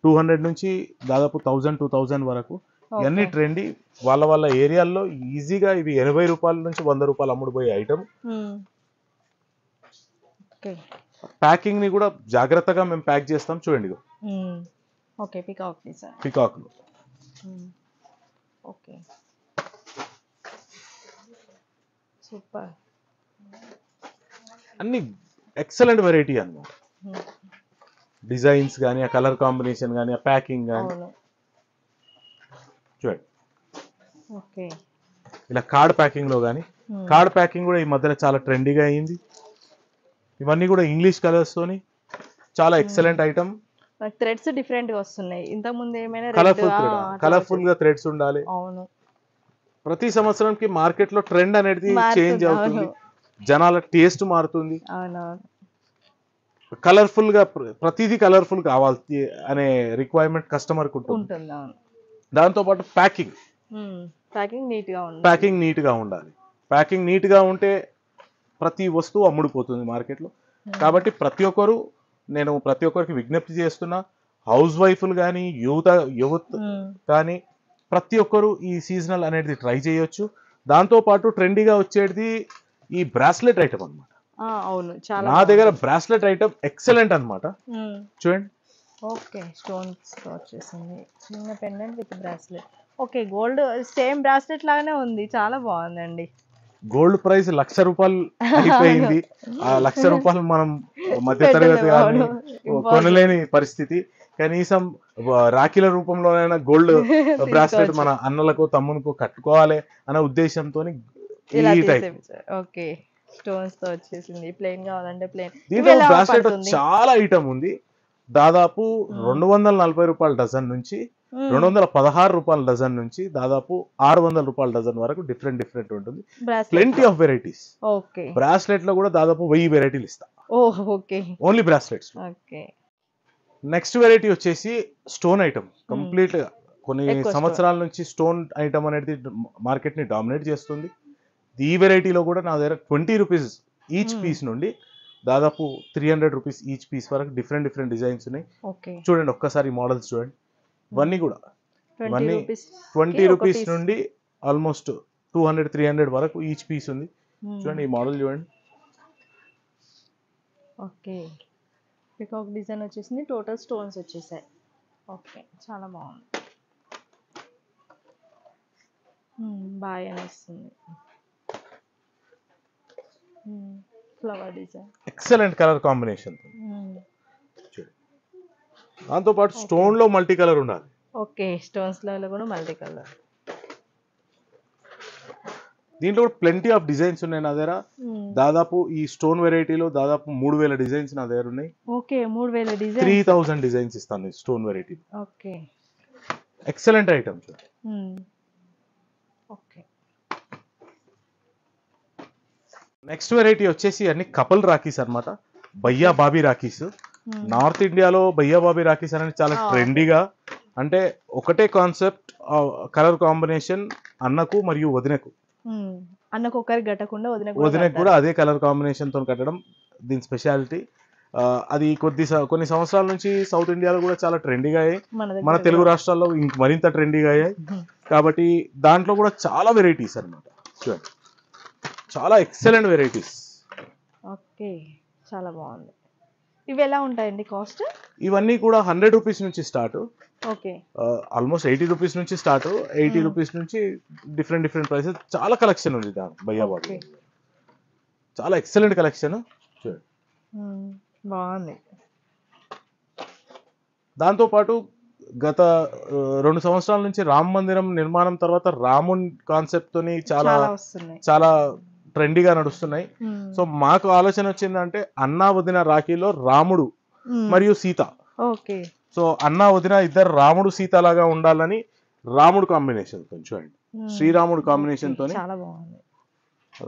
200 నుంచి దాదాపు 1000-2000 వరకు. ఇవన్నీ ట్రెండీ. వాళ్ళ ఏరియాల్లో ఈజీగా ఇవి 80 రూపాయల నుంచి 100 రూపాయలు అమ్ముడుపోయే ఐటమ్. ప్యాకింగ్ ని కూడా జాగ్రత్తగా మేము ప్యాక్ చేస్తాం. చూడండి పికాక్ లో. Okay, super. అన్ని ఎక్సలెంట్ వెరైటీ అన్నమాట. డిజైన్స్ కానీ ఆ కలర్ కాంబినేషన్ కానీ ఆ ప్యాకింగ్ కానీ చూడండి. ఓకే, ఇలా కార్డ్ ప్యాకింగ్ లో కానీ, కార్డ్ ప్యాకింగ్ కూడా ఈ మధ్యన చాలా ట్రెండీగా అయింది. ఇవన్నీ కూడా ఇంగ్లీష్ కలర్స్ తోని చాలా ఎక్సలెంట్ ఐటమ్. థ్రెడ్స్ డిఫరెంట్ గా వస్తున్నాయి. ఇంతకు ముందు ఏమైనా కలర్ఫుల్ గా థ్రెడ్స్ ఉండాలి. అవును, ప్రతి సంవత్సరంకి మార్కెట్ లో ట్రెండ్ అనేది చేంజ్ అవుతుంది, జనాల టేస్ట్ మారుతుంది. కలర్ఫుల్ గా ప్రతిదీ కలర్ఫుల్ కావాలి అనే రిక్వైర్మెంట్ కస్టమర్ కు ఉంటుంది. దాంతో పాటు ప్యాకింగ్ నీట్ గా ఉండాలి. ప్యాకింగ్ నీట్ గా ఉంటే ప్రతి వస్తువు అమ్ముడుపోతుంది మార్కెట్లో. కాబట్టి ప్రతి ఒక్కరికి విజ్ఞప్తి చేస్తున్నా, హౌస్ వైఫ్లు కానీ యూత్ కానీ ప్రతి ఒక్కరు ఈ సీజనల్ అనేది ట్రై చేయొచ్చు. దాంతో పాటు ట్రెండీగా వచ్చేది ఈ బ్రాస్లెట్ ఐటమ్ అన్నమాట. నా దగ్గర బ్రాస్లెట్ ఐటమ్ ఎక్సలెంట్ అన్నమాట. చూడండి. ఓకే, స్టోన్స్ వచ్చేసింది, చిన్న pendant with bracelet. Okay, gold same bracelet లాగానే ఉంది, చాలా బాగుందండి. గోల్డ్ ప్రైస్ 1,00,000 రూపాయలు అయిపోయింది. ఆ 1,00,000 రూపాయలు మనం మధ్యతరగతి కానీ కొనలేని పరిస్థితి. కనీసం రాఖీల రూపంలోనైనా గోల్డ్ బ్రాస్లెట్ మన అన్నలకు తమ్మునికి కట్టుకోవాలి అనే ఉద్దేశంతో దీంట్లో బ్రాస్లెట్ చాలా ఐటమ్ ఉంది. దాదాపు 240 రూపాయల డజన్ నుంచి 216 రూపాయల డజన్ నుంచి దాదాపు 600 రూపాయల డజన్ వరకు డిఫరెంట్ ఉంటుంది. Plenty of varieties. బ్రాస్లెట్ లో కూడా దాదాపు 1000 వెరైటీలు ఇస్తా. Only bracelets. నెక్స్ట్ వెరైటీ వచ్చేసి స్టోన్ ఐటమ్. కంప్లీట్ గా కొన్ని సంవత్సరాల నుంచి స్టోన్ ఐటమ్ అనేది మార్కెట్ ని డామినేట్ చేస్తుంది. ఈ వెరైటీలో కూడా నా దగ్గర 20 రూపీస్ ఈచ్ పీస్ నుండి దాదాపు 300 రూపీస్ ఈచ్ పీస్ వరకు డిఫరెంట్ డిజైన్స్ ఉన్నాయి. చూడండి ఒక్కసారి మోడల్స్ చూడండి. ఇవన్నీ కూడా 20 రూపీస్ నుండి ఆల్మోస్ట్ 200-300 వరకు ఈచ్ పీస్ ఉంది. చూడండి ఈ మోడల్ చూడండి. ఓకే, పికాక్ డిజైన్ వచ్చేసింది, టోటల్ స్టోన్స్ వచ్చేసాయి. ఓకే, చాలా బాగుంది, బాగా అనిపిస్తుంది. Flower design, excellent colour combination. దాంతో పాటు స్టోన్ లో మల్టీ కలర్ ఉండాలి. ఓకే, స్టోన్స్ లో కూడా మల్టీ కలర్. దీంట్లో కూడా ప్లెంటీ ఆఫ్ డిజైన్స్ ఉన్నాయి నా దగ్గర. దాదాపు ఈ స్టోన్ వెరైటీలో దాదాపు 3000 డిజైన్స్ నా దగ్గర ఉన్నాయి. ఓకే, 3000 డిజైన్స్, 3000 డిజైన్స్ ఇస్తాను stone variety. Okay, excellent items. Okay, next variety వచ్చేసి అన్ని కపుల్ రాఖీస్ అన్నమాట. భయ్యా బాబీ రాఖీస్. నార్త్ ఇండియాలో భయ్యా బాబీ రాఖీస్ అనేది చాలా ట్రెండీగా, అంటే ఒకటే కాన్సెప్ట్, కలర్ కాంబినేషన్ అన్నకు మరియు వదినకు. అన్నకు ఒకరికి కట్టకుండా వదినకు కూడా అదే కలర్ కాంబినేషన్ తో కట్టడం దీని స్పెషాలిటీ. అది కొన్ని సంవత్సరాల నుంచి సౌత్ ఇండియాలో కూడా చాలా ట్రెండీగా అయ్యాయి, మన తెలుగు రాష్ట్రాల్లో మరింత ట్రెండీగా అయ్యాయి. కాబట్టి దాంట్లో కూడా చాలా వెరైటీస్ అన్నమాట. చూడండి, చాలా ఎక్సలెంట్ వెరైటీస్. ఓకే, చాలా బాగుంది. ఇవి ఎలా ఉంటాయండి కాస్ట్? ఇవన్నీ కూడా 100 రూపీస్ నుంచి స్టార్ట్. ఓకే, ఆల్మోస్ట్ 80 రూపీస్ నుంచి స్టార్ట్. 80 రూపీస్ నుంచి డిఫరెంట్ ప్రైసెస్. చాలా కలెక్షన్ ఉంది భయ్యా బాబీ, చాలా ఎక్సలెంట్ కలెక్షన్. చూడండి, బాగుంది. దాంతో పాటు గత 2 సంవత్సరాల నుంచి రామ మందిరం నిర్మాణం తర్వాత రామున్ కాన్సెప్ట్ తోని చాలా ట్రెండీగా నడుస్తున్నాయి. సో మాకు ఆలోచన వచ్చిందంటే అన్నా వదిన రాఖీలో రాముడు మరియు సీత. ఓకే, సో అన్నా వదిన ఇద్దరు రాముడు సీత లాగా ఉండాలని రాముడు కాంబినేషన్ తో చూడండి, శ్రీరాముడు కాంబినేషన్ తోని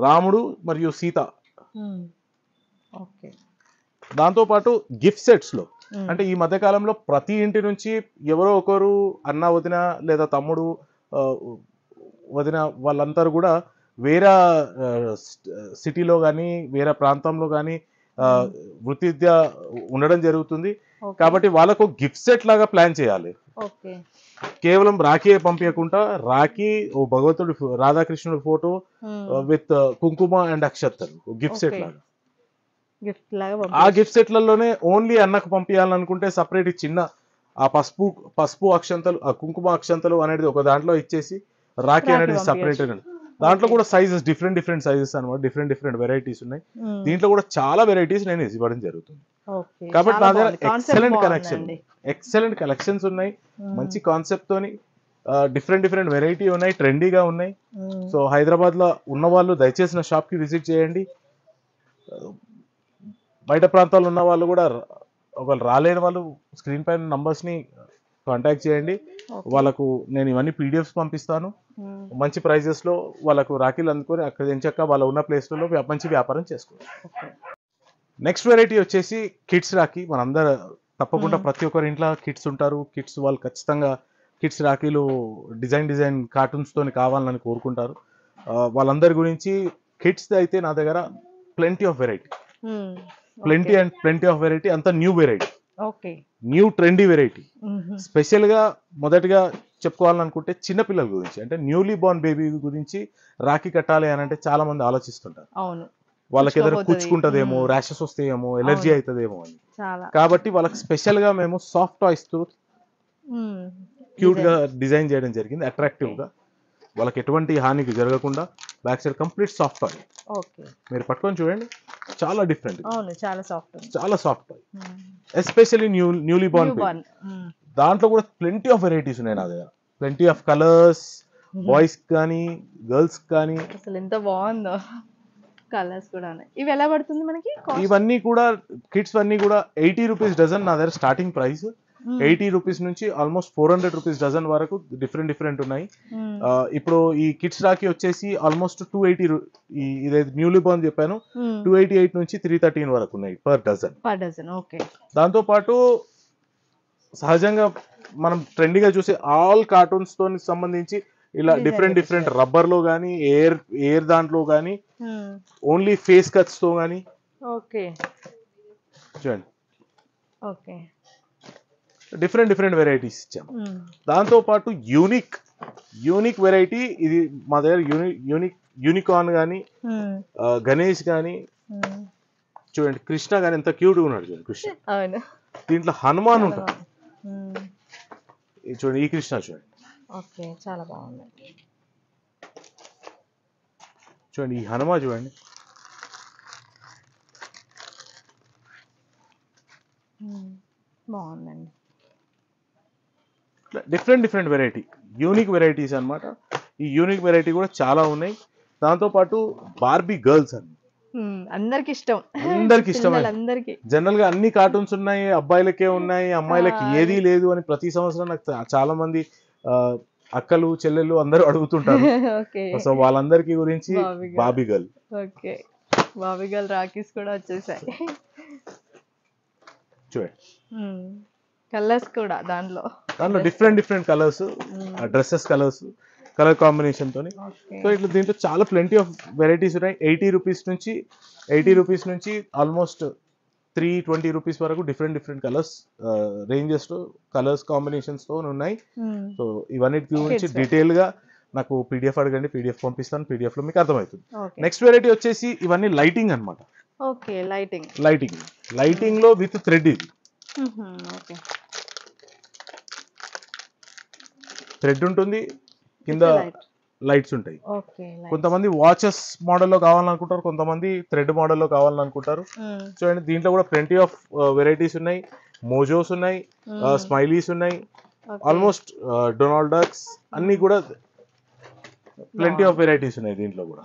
రాముడు మరియు సీత. ఓకే, దాంతో పాటు గిఫ్ట్ సెట్స్ లో అంటే ఈ మధ్య కాలంలో ప్రతి ఇంటి నుంచి ఎవరో ఒకరు అన్న వదిన లేదా తమ్ముడు వదిన వాళ్ళందరూ కూడా వేరే సిటీలో కానీ వేరే ప్రాంతంలో కానీ వృత్తిరీత్యా ఉండడం జరుగుతుంది. కాబట్టి వాళ్ళకు గిఫ్ట్ సెట్ లాగా ప్లాన్ చేయాలి. కేవలం రాఖీ పంపించకుండా రాఖీ ఓ భగవంతుడి రాధాకృష్ణుడి ఫోటో విత్ కుంకుమ అండ్ అక్షతలు గిఫ్ట్ సెట్ లాగా. ఆ గిఫ్ట్ సెట్లలోనే ఓన్లీ అన్నకు పంపించాలనుకుంటే సపరేట్ చిన్న ఆ పసుపు అక్షంతలు, ఆ కుంకుమ అక్షంతలు అనేది ఒక దాంట్లో ఇచ్చేసి రాఖీ అనేది సపరేట్. దాంట్లో కూడా సైజెస్ డిఫరెంట్ సైజెస్ అనమాట, డిఫరెంట్ వెరైటీస్ ఉన్నాయి. దీంట్లో కూడా చాలా వెరైటీస్ నేను ఇవ్వడం జరుగుతుంది. కాబట్టి నా దగ్గర ఎక్సలెంట్ కలెక్షన్స్ ఉన్నాయి, మంచి కాన్సెప్ట్ తోని డిఫరెంట్ వెరైటీ ఉన్నాయి, ట్రెండీగా ఉన్నాయి. సో హైదరాబాద్ లో ఉన్న వాళ్ళు దయచేసి నా షాప్ కి విజిట్ చేయండి. బయట ప్రాంతాల్లో ఉన్న వాళ్ళు కూడా ఒకవేళ రాలేని వాళ్ళు స్క్రీన్ పైన నంబర్స్ ని కాంటాక్ట్ చేయండి. వాళ్ళకు నేను ఇవన్నీ పీడిఎఫ్స్ పంపిస్తాను. మంచి ప్రైజెస్ లో వాళ్ళకు రాఖీలు అందుకొని అక్కడ ఎంచక్క వాళ్ళ ఉన్న ప్లేస్లలో మంచి వ్యాపారం చేసుకోవచ్చు. నెక్స్ట్ వెరైటీ వచ్చేసి కిడ్స్ రాఖీ. మనందరూ తప్పకుండా ప్రతి ఒక్కరి ఇంట్లో కిడ్స్ ఉంటారు. కిడ్స్ వాళ్ళు ఖచ్చితంగా కిడ్స్ రాఖీలు డిజైన్ కార్టూన్స్ తోని కావాలని కోరుకుంటారు. వాళ్ళందరి గురించి కిడ్స్ అయితే నా దగ్గర plenty of variety, plenty of variety, అంతా new variety, new trendy variety. Special గా మొదటిగా చెప్పుకోవాలనుకుంటే చిన్న పిల్లల గురించి, అంటే న్యూలీ బోర్న్ బేబీ గురించి రాఖీ కట్టాలి అని అంటే చాలా మంది ఆలోచిస్తుంటారు. వాళ్ళకి ఏదైనా కూర్చుకుంటదేమో, ర్యాషెస్ వస్తాయేమో, ఎలర్జీ అవుతుందేమో అని. కాబట్టి వాళ్ళకి స్పెషల్ గా మేము సాఫ్ట్ టాయ్స్ తో క్యూట్ గా డిజైన్ చేయడం జరిగింది, అట్రాక్టివ్ గా. వాళ్ళకి ఎటువంటి హానికి జరగకుండా back side complete soft toy. మీరు పట్టుకొని చూడండి, చాలా డిఫరెంట్, చాలా soft toy, especially newly Born. దాంట్లో కూడా ప్లెంటీ ఆఫ్ వెరైటీస్ ఉన్నాయి నా దగ్గర, ప్లెంటీ ఆఫ్ కలర్స్, బాయ్స్ కానీ గర్ల్స్ కానీ. అసలు ఎంత బాగుందో కలర్స్ కూడా. ఇవి ఎలా పడుతుంది మనకి? ఇవన్నీ కూడా కిడ్స్ అన్ని కూడా 80 రూపీస్ డజన్ నా దగ్గర స్టార్టింగ్ ప్రైస్. 80 రూపీస్ నుంచి ఆల్మోస్ట్ 400 రూపీస్ డజన్ వరకు డిఫరెంట్ ఉన్నాయి. ఇప్పుడు ఈ కిడ్స్ రాఖీ వచ్చేసి ఆల్మోస్ట్ 280, ఇదైతే న్యూలీ బోర్న్ చెప్పాను, 288 నుంచి 313 వరకు ఉన్నాయి పర్ డజన్. దాంతో పాటు సహజంగా మనం ట్రెండీగా చూసే ఆల్ కార్టూన్స్ తో సంబంధించి ఇలా డిఫరెంట్ రబ్బర్ లో గానీ ఎయిర్ దాంట్లో గానీ ఓన్లీ ఫేస్ కట్స్ తో గానీ ఓకే చూడండి ఓకే డిఫరెంట్ వెరైటీస్ ఇచ్చాము. దాంతో పాటు యూనిక్ వెరైటీ ఇది మా దగ్గర యూనికార్న్ కానీ గణేష్ కానీ చూడండి, కృష్ణ కానీ ఎంత క్యూట్ గా ఉన్నాడు చూడండి. కృష్ణ దీంట్లో హనుమాన్ ఉంటాడు చూడండి. ఈ కృష్ణ చూడండి, ఓకే చాలా బాగుంది చూడండి. ఈ హనుమ చూడండి, బాగుందండి. డిఫరెంట్ వెరైటీ యూనిక్ వెరైటీస్ అన్నమాట. ఈ యూనిక్ వెరైటీ కూడా చాలా ఉన్నాయి. దాంతో పాటు బార్బీ గర్ల్స్ అని అందరికి ఇష్టం, జనరల్ గా అన్ని కార్టూన్స్ ఉన్నాయి, అబ్బాయిలకే ఉన్నాయి, అమ్మాయిలకి ఏదీ లేదు అని ప్రతి సంవత్సరం నాకు చాలా మంది అక్కలు చెల్లెళ్ళు అందరూ అడుగుతుంటారు. సో వాళ్ళందరికీ గురించి Barbie girl. Okay, Barbie girl rakhis కూడా వచ్చేసాయి చూడండి. కలర్స్ కూడా దాంట్లో different colours, dresses colour combination తోని. సో ఇట్లా దీంట్లో చాలా ప్లెంటీ ఆఫ్ వెరైటీస్ ఉన్నాయి. 80 రూపీస్ నుంచి ఆల్మోస్ట్ 320 రూపీస్ వరకు డిఫరెంట్ కలర్స్ రేంజెస్ తో కలర్స్ కాంబినేషన్స్ తో ఉన్నాయి. సో ఇవన్నిటి గురించి డీటెయిల్ గా నాకు పీడిఎఫ్ అడగండి, పీడిఎఫ్ పంపిస్తాను. పీడిఎఫ్ లో మీకు అర్థమవుతుంది. నెక్స్ట్ వెరైటీ వచ్చేసి ఇవన్నీ లైటింగ్ అన్నమాట. ఓకే, లైటింగ్ లో విత్ థ్రెడ్. ఇది థ్రెడ్ ఉంటుంది, కింద లైట్స్ ఉంటాయి. కొంతమంది వాచెస్ మోడల్లో కావాలనుకుంటారు, కొంతమంది థ్రెడ్ మోడల్లో కావాలనుకుంటారు. చూడండి, దీంట్లో కూడా ప్లెంటీ ఆఫ్ వెరైటీస్ ఉన్నాయి. మోజోస్ ఉన్నాయి, స్మైలీస్ ఉన్నాయి, ఆల్మోస్ట్ డొనాల్డ్ డక్స్ అన్ని కూడా ప్లెంటీ ఆఫ్ వెరైటీస్ ఉన్నాయి దీంట్లో కూడా.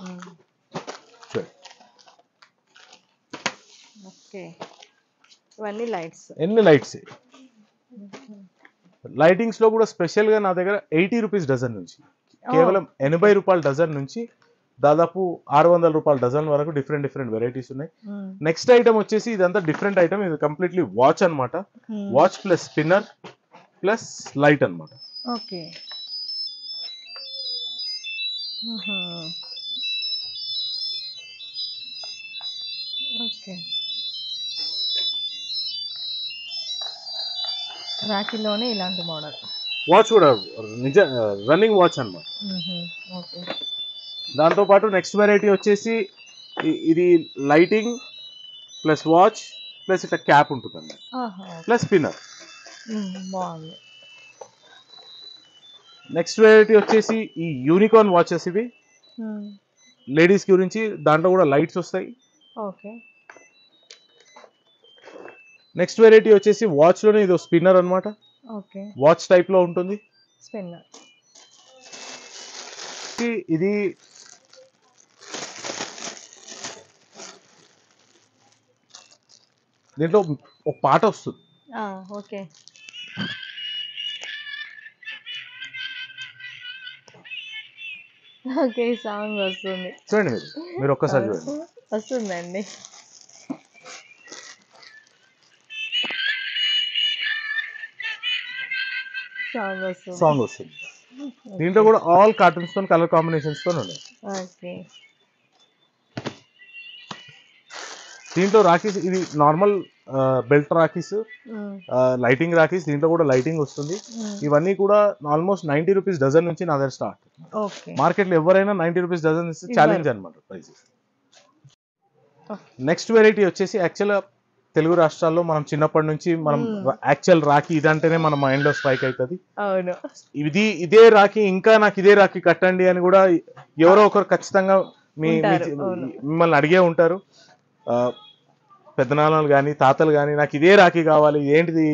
ఎన్ని లైట్స్ లైటింగ్స్ లో కూడా స్పెషల్ గా నా దగ్గర 80 రూపీస్ డజన్ నుంచి, కేవలం 80 రూపాయల డజన్ నుంచి దాదాపు 600 రూపాయల డజన్ వరకు డిఫరెంట్ వెరైటీస్ ఉన్నాయి. నెక్స్ట్ ఐటమ్ వచ్చేసి ఇదంతా డిఫరెంట్ ఐటమ్. ఇది కంప్లీట్లీ వాచ్ అన్నమాట. Watch plus spinner plus light అన్నమాట. ఓకే, రాఖీలోనే ఇలాంటి మోడల్ వాచ్ కూడా రన్నింగ్ వాచ్ అన్నమాట. దాంతో పాటు నెక్స్ట్ వెరైటీ వచ్చేసి ఇది లైటింగ్ ప్లస్ వాచ్ ప్లస్ ఇట్లా క్యాప్ ఉంటుంది అన్నమాట, ప్లస్ స్పిన్నర్. బాగుంది. నెక్స్ట్ వెరైటీ వచ్చేసి ఈ యూనికార్న్ వాచెస్. ఇవి లేడీస్ గురించి, దాంట్లో కూడా లైట్స్ వస్తాయి. ఓకే. నెక్స్ట్ వెరైటీ వచ్చేసి వాచ్ లోనే ఇది స్పిన్నర్ అన్నమాట. ఓకే, వాచ్ టైప్ లో ఉంటుంది స్పిన్నర్. ఇది దీంట్లో ఒక పాట వస్తుంది. ఓకే, ఓకే, సాంగ్ వస్తుంది. చూడండి, మీరు ఒక్కసారి చూడండి. వస్తుందండి. సాంగ్ వస్తుంది. దీంట్లో కూడా ఆల్ కార్టూన్స్ తో కలర్ కాంబినేషన్స్ తో ఉన్నాయి. దీంట్లో రాఖీస్ ఇది normal belt rakhis, lighting rakhis. దీంట్లో కూడా లైటింగ్ వస్తుంది. ఇవన్నీ కూడా ఆల్మోస్ట్ 90 రూపీస్ డజన్ నుంచి నా దగ్గర స్టార్ట్. మార్కెట్ లో ఎవరైనా 90 రూపీస్ డజన్ ఇస్తే ఛాలెంజ్ అనమాట ప్రైస్. నెక్స్ట్ వెరైటీ వచ్చేసి యాక్చువల్ తెలుగు రాష్ట్రాల్లో మనం చిన్నప్పటి నుంచి మనం యాక్చువల్ రాఖీ ఇదంటేనే మన మైండ్ లో స్ట్రైక్ అవుతుంది. ఇదే రాఖీ, ఇంకా నాకు ఇదే రాఖీ కట్టండి అని కూడా ఎవరో ఒకరు ఖచ్చితంగా మిమ్మల్ని అడిగే ఉంటారు. పెద్దనాన్నలు కానీ తాతలు కానీ నాకు ఇదే రాఖీ కావాలి, ఏంటిది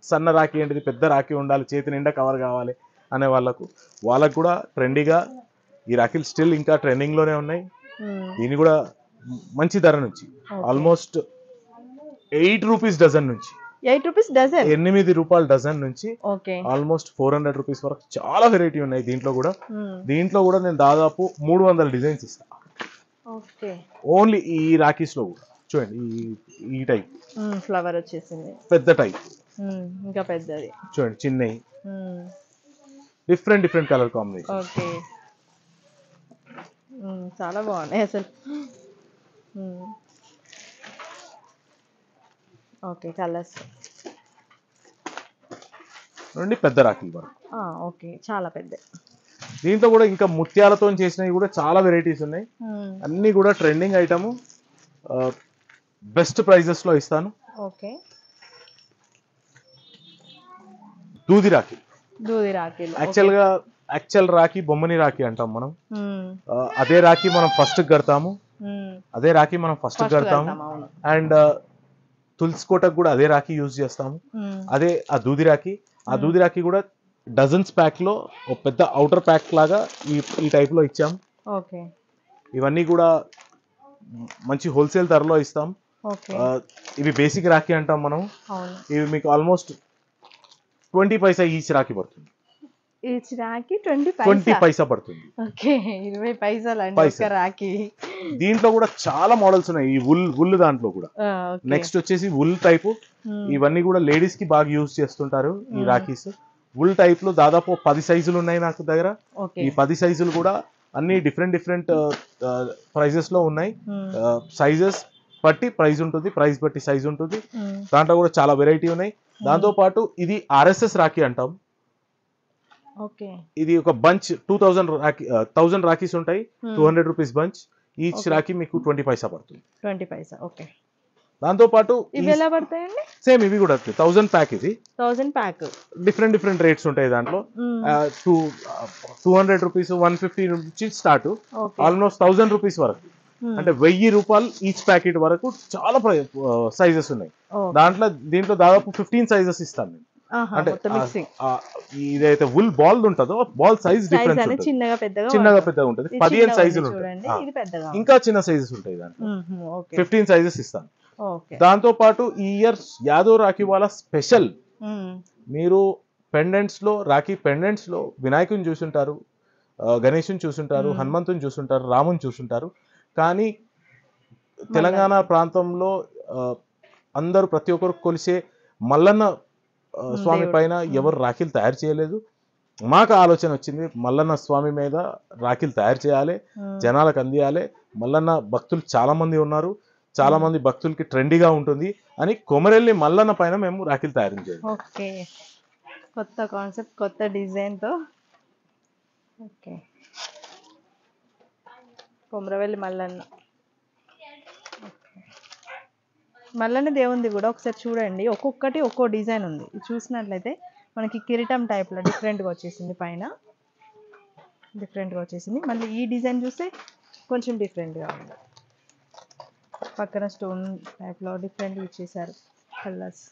సన్న రాఖీ ఏంటిది, పెద్ద రాఖీ ఉండాలి, చేతి నిండా కవర్ కావాలి అనే వాళ్ళకు కూడా ట్రెండీగా ఈ రాఖీలు స్టిల్ ఇంకా ట్రెండింగ్ లోనే ఉన్నాయి. దీని కూడా మంచి ధర నుంచి ఆల్మోస్ట్ 8 రూపీస్ డజన్ నుంచి 8 రూపాయల డజన్ నుంచి ఆల్మోస్ట్ 400 రూపీస్ వరకు చాలా వెరైటీ ఉన్నాయి. దీంట్లో కూడా నేను దాదాపు 300 డిజైన్స్ ఇస్తాను ఓన్లీ ఈ రాఖీస్ లో కూడా. చూడండి, ఈ టైప్ ఫ్లవర్ వచ్చేసింది, పెద్ద టైప్, ఇంకా పెద్దది. చూడండి, చిన్నవి డిఫరెంట్ కలర్ కాంబినేషన్. ఓకే. చాలా బాగున్నాయి అసలు. ఓకే, కలర్స్ నుండి పెద్ద రాఖీ వరకు. ఓకే, చాలా పెద్ద. దీంతో కూడా ఇంకా ముత్యాలతో చేసినవి కూడా చాలా వెరైటీస్ ఉన్నాయి. అన్ని కూడా ట్రెండింగ్ ఐటమ్, బెస్ట్ ప్రైజెస్ లో ఇస్తాను. ఓకే. దూది రాఖీ. రాఖీలు యాక్చువల్ రాఖీ బొమ్మని రాఖీ అంటాం మనం. అదే రాఖీ మనం ఫస్ట్ కడతాము. అండ్ తులసి కోటకు కూడా అదే రాఖీ యూజ్ చేస్తాము. అదే ఆ దూది రాఖీ. ఆ దూది రాఖీ కూడా డజన్స్ ప్యాక్ లో ఒక పెద్ద అవుటర్ ప్యాక్ లాగా ఈ టైప్ లో ఇచ్చాం. ఓకే. ఇవన్నీ కూడా మంచి హోల్సేల్ ధరలో ఇస్తాం. ఇవి బేసిక్ రాఖీ అంటాం మనం. ఇవి మీకు ఆల్మోస్ట్ 20 పైసా ఈచ్ రాఖీ పడుతుంది. ఈచ్ రాఖీ 20 పైసా పడుతుంది. ఓకే, 20 పైసలు అండి ఒక రాఖీ. దీంట్లో కూడా చాలా మోడల్స్ ఉన్నాయి. ఈ వుల్ దాంట్లో కూడా. నెక్స్ట్ వచ్చేసి వుల్ టైప్. ఇవన్నీ కూడా లేడీస్ కి బాగా యూజ్ చేస్తుంటారు ఈ రాఖీస్. వుల్ టైప్ లో దాదాపు 10 సైజులు ఉన్నాయి నాకు దగ్గర. ఈ 10 సైజులు కూడా అన్ని డిఫరెంట్ ప్రైజెస్ లో ఉన్నాయి. సైజెస్ బట్టి ప్రైస్ ఉంటుంది, ప్రైస్ బట్టి సైజ్ ఉంటుంది. దాంట్లో కూడా చాలా వెరైటీ ఉన్నాయి. దాంతో పాటు ఇది RSS రాఖీ అంటాం. ఇది ఒక బంచ్ 1000 రాఖీస్ ఉంటాయి. 200 రూపీస్ బంచ్. ఈచ్ రాఖీ మీకు 20 పైసా పడుతుంది. 20 పైసా. ఓకే. దాంతో పాటు ఇవి ఎలా పడతాయండి? సేమ్ ఇవి కూడా 1000 ప్యాక్. ఇది 1000 ప్యాక్. డిఫరెంట్ రేట్స్ ఉంటాయి దాంట్లో. 200 రూపీస్, 150 నుంచి స్టార్ట్, ఆల్మోస్ట్ 1000 రూపీస్ వరకు. అంటే 1000 రూపాయలు ఈచ్ ప్యాకెట్ వరకు చాలా సైజెస్ ఉన్నాయి. దీంట్లో దాదాపు 15 సైజెస్ ఇస్తాను నేను. అంటే ఇదైతే వుల్ బాల్ ఉంటుందో బాల్ సైజ్ డిఫరెన్స్ ఉంటుంది. చిన్నగా పెద్దగా ఉంటుంది. 15 సైజులు ఉంటాయి. ఇంకా చిన్న సైజెస్ ఉంటాయి దాంట్లో. 15 సైజెస్ ఇస్తాను. దాంతో పాటు ఈ ఇయర్ యాదవ్ రాఖీ వాళ్ళ స్పెషల్, మీరు పెండెంట్స్ లో రాఖీ పెండెంట్స్ లో వినాయకుని చూసుంటారు, గణేషుని చూసుంటారు, హనుమంతుని చూసుంటారు, రాముని చూసుంటారు. కానీ తెలంగాణ ప్రాంతంలో అందరూ ప్రతి ఒక్కరు కొలిసే మల్లన్న స్వామి పైన ఎవరు రాఖీలు తయారు చేయలేదు. మాకు ఆలోచన వచ్చింది, మల్లన్న స్వామి మీద రాఖీలు తయారు చేయాలి, జనాలకు అందియాలి. మల్లన్న భక్తులు చాలా మంది ఉన్నారు, చాలా మంది భక్తులకి ట్రెండీగా ఉంటుంది అని కొమరెల్లి మల్లన్న పైన మేము రాఖీలు తయారు చేయాలి. ఓకే, కొత్త కాన్సెప్ట్, కొత్త డిజైన్ తో. ఓకే, కొమరవెల్లి మల్లన్న. మల్లన్న దేవుంది కూడా ఒకసారి చూడండి. ఒక్కొక్కటి ఒక్కో డిజైన్ ఉంది. చూసినట్లయితే మనకి కిరీటం టైప్లో డిఫరెంట్గా వచ్చేసింది, పైన డిఫరెంట్గా వచ్చేసింది. మళ్ళీ ఈ డిజైన్ చూస్తే కొంచెం డిఫరెంట్గా ఉంది. పక్కన స్టోన్ టైప్లో డిఫరెంట్గా ఇచ్చేసారు కలర్స్.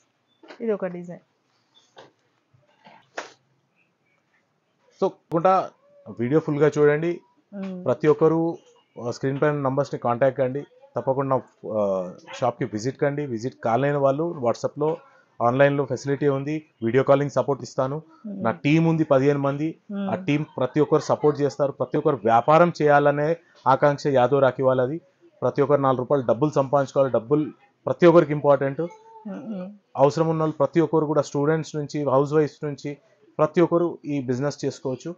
ఇది ఒక డిజైన్. సో వీడియో ఫుల్గా చూడండి. ప్రతి ఒక్కరు స్క్రీన్ పైన నంబర్స్ని కాంటాక్ట్ కండి. తప్పకుండా షాప్కి విజిట్ కండి. విజిట్ కాలేని వాళ్ళు వాట్సాప్లో, ఆన్లైన్లో ఫెసిలిటీ ఉంది. వీడియో కాలింగ్ సపోర్ట్ ఇస్తాను. నా టీం ఉంది 15 మంది. ఆ టీం ప్రతి ఒక్కరు సపోర్ట్ చేస్తారు. ప్రతి ఒక్కరు వ్యాపారం చేయాలనే ఆకాంక్ష యాదవ్ రాఖీ వాళ్ళది. ప్రతి ఒక్కరు 4 రూపాయలు డబ్బులు సంపాదించుకోవాలి. డబ్బులు ప్రతి ఒక్కరికి ఇంపార్టెంట్. అవసరం ఉన్న వాళ్ళు ప్రతి ఒక్కరు కూడా, స్టూడెంట్స్ నుంచి హౌస్ వైఫ్స్ నుంచి ప్రతి ఒక్కరు ఈ బిజినెస్ చేసుకోవచ్చు.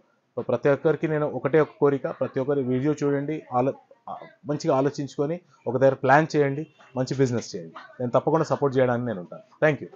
ప్రతి ఒక్కరికి నేను ఒకటే ఒక కోరిక, ప్రతి ఒక్కరి వీడియో చూడండి, మంచిగా ఆలోచించుకొని ఒక దగ్గర ప్లాన్ చేయండి, మంచి బిజినెస్ చేయండి. నేను తప్పకుండా సపోర్ట్ చేయడానికి నేను ఉంటాను. Thank you.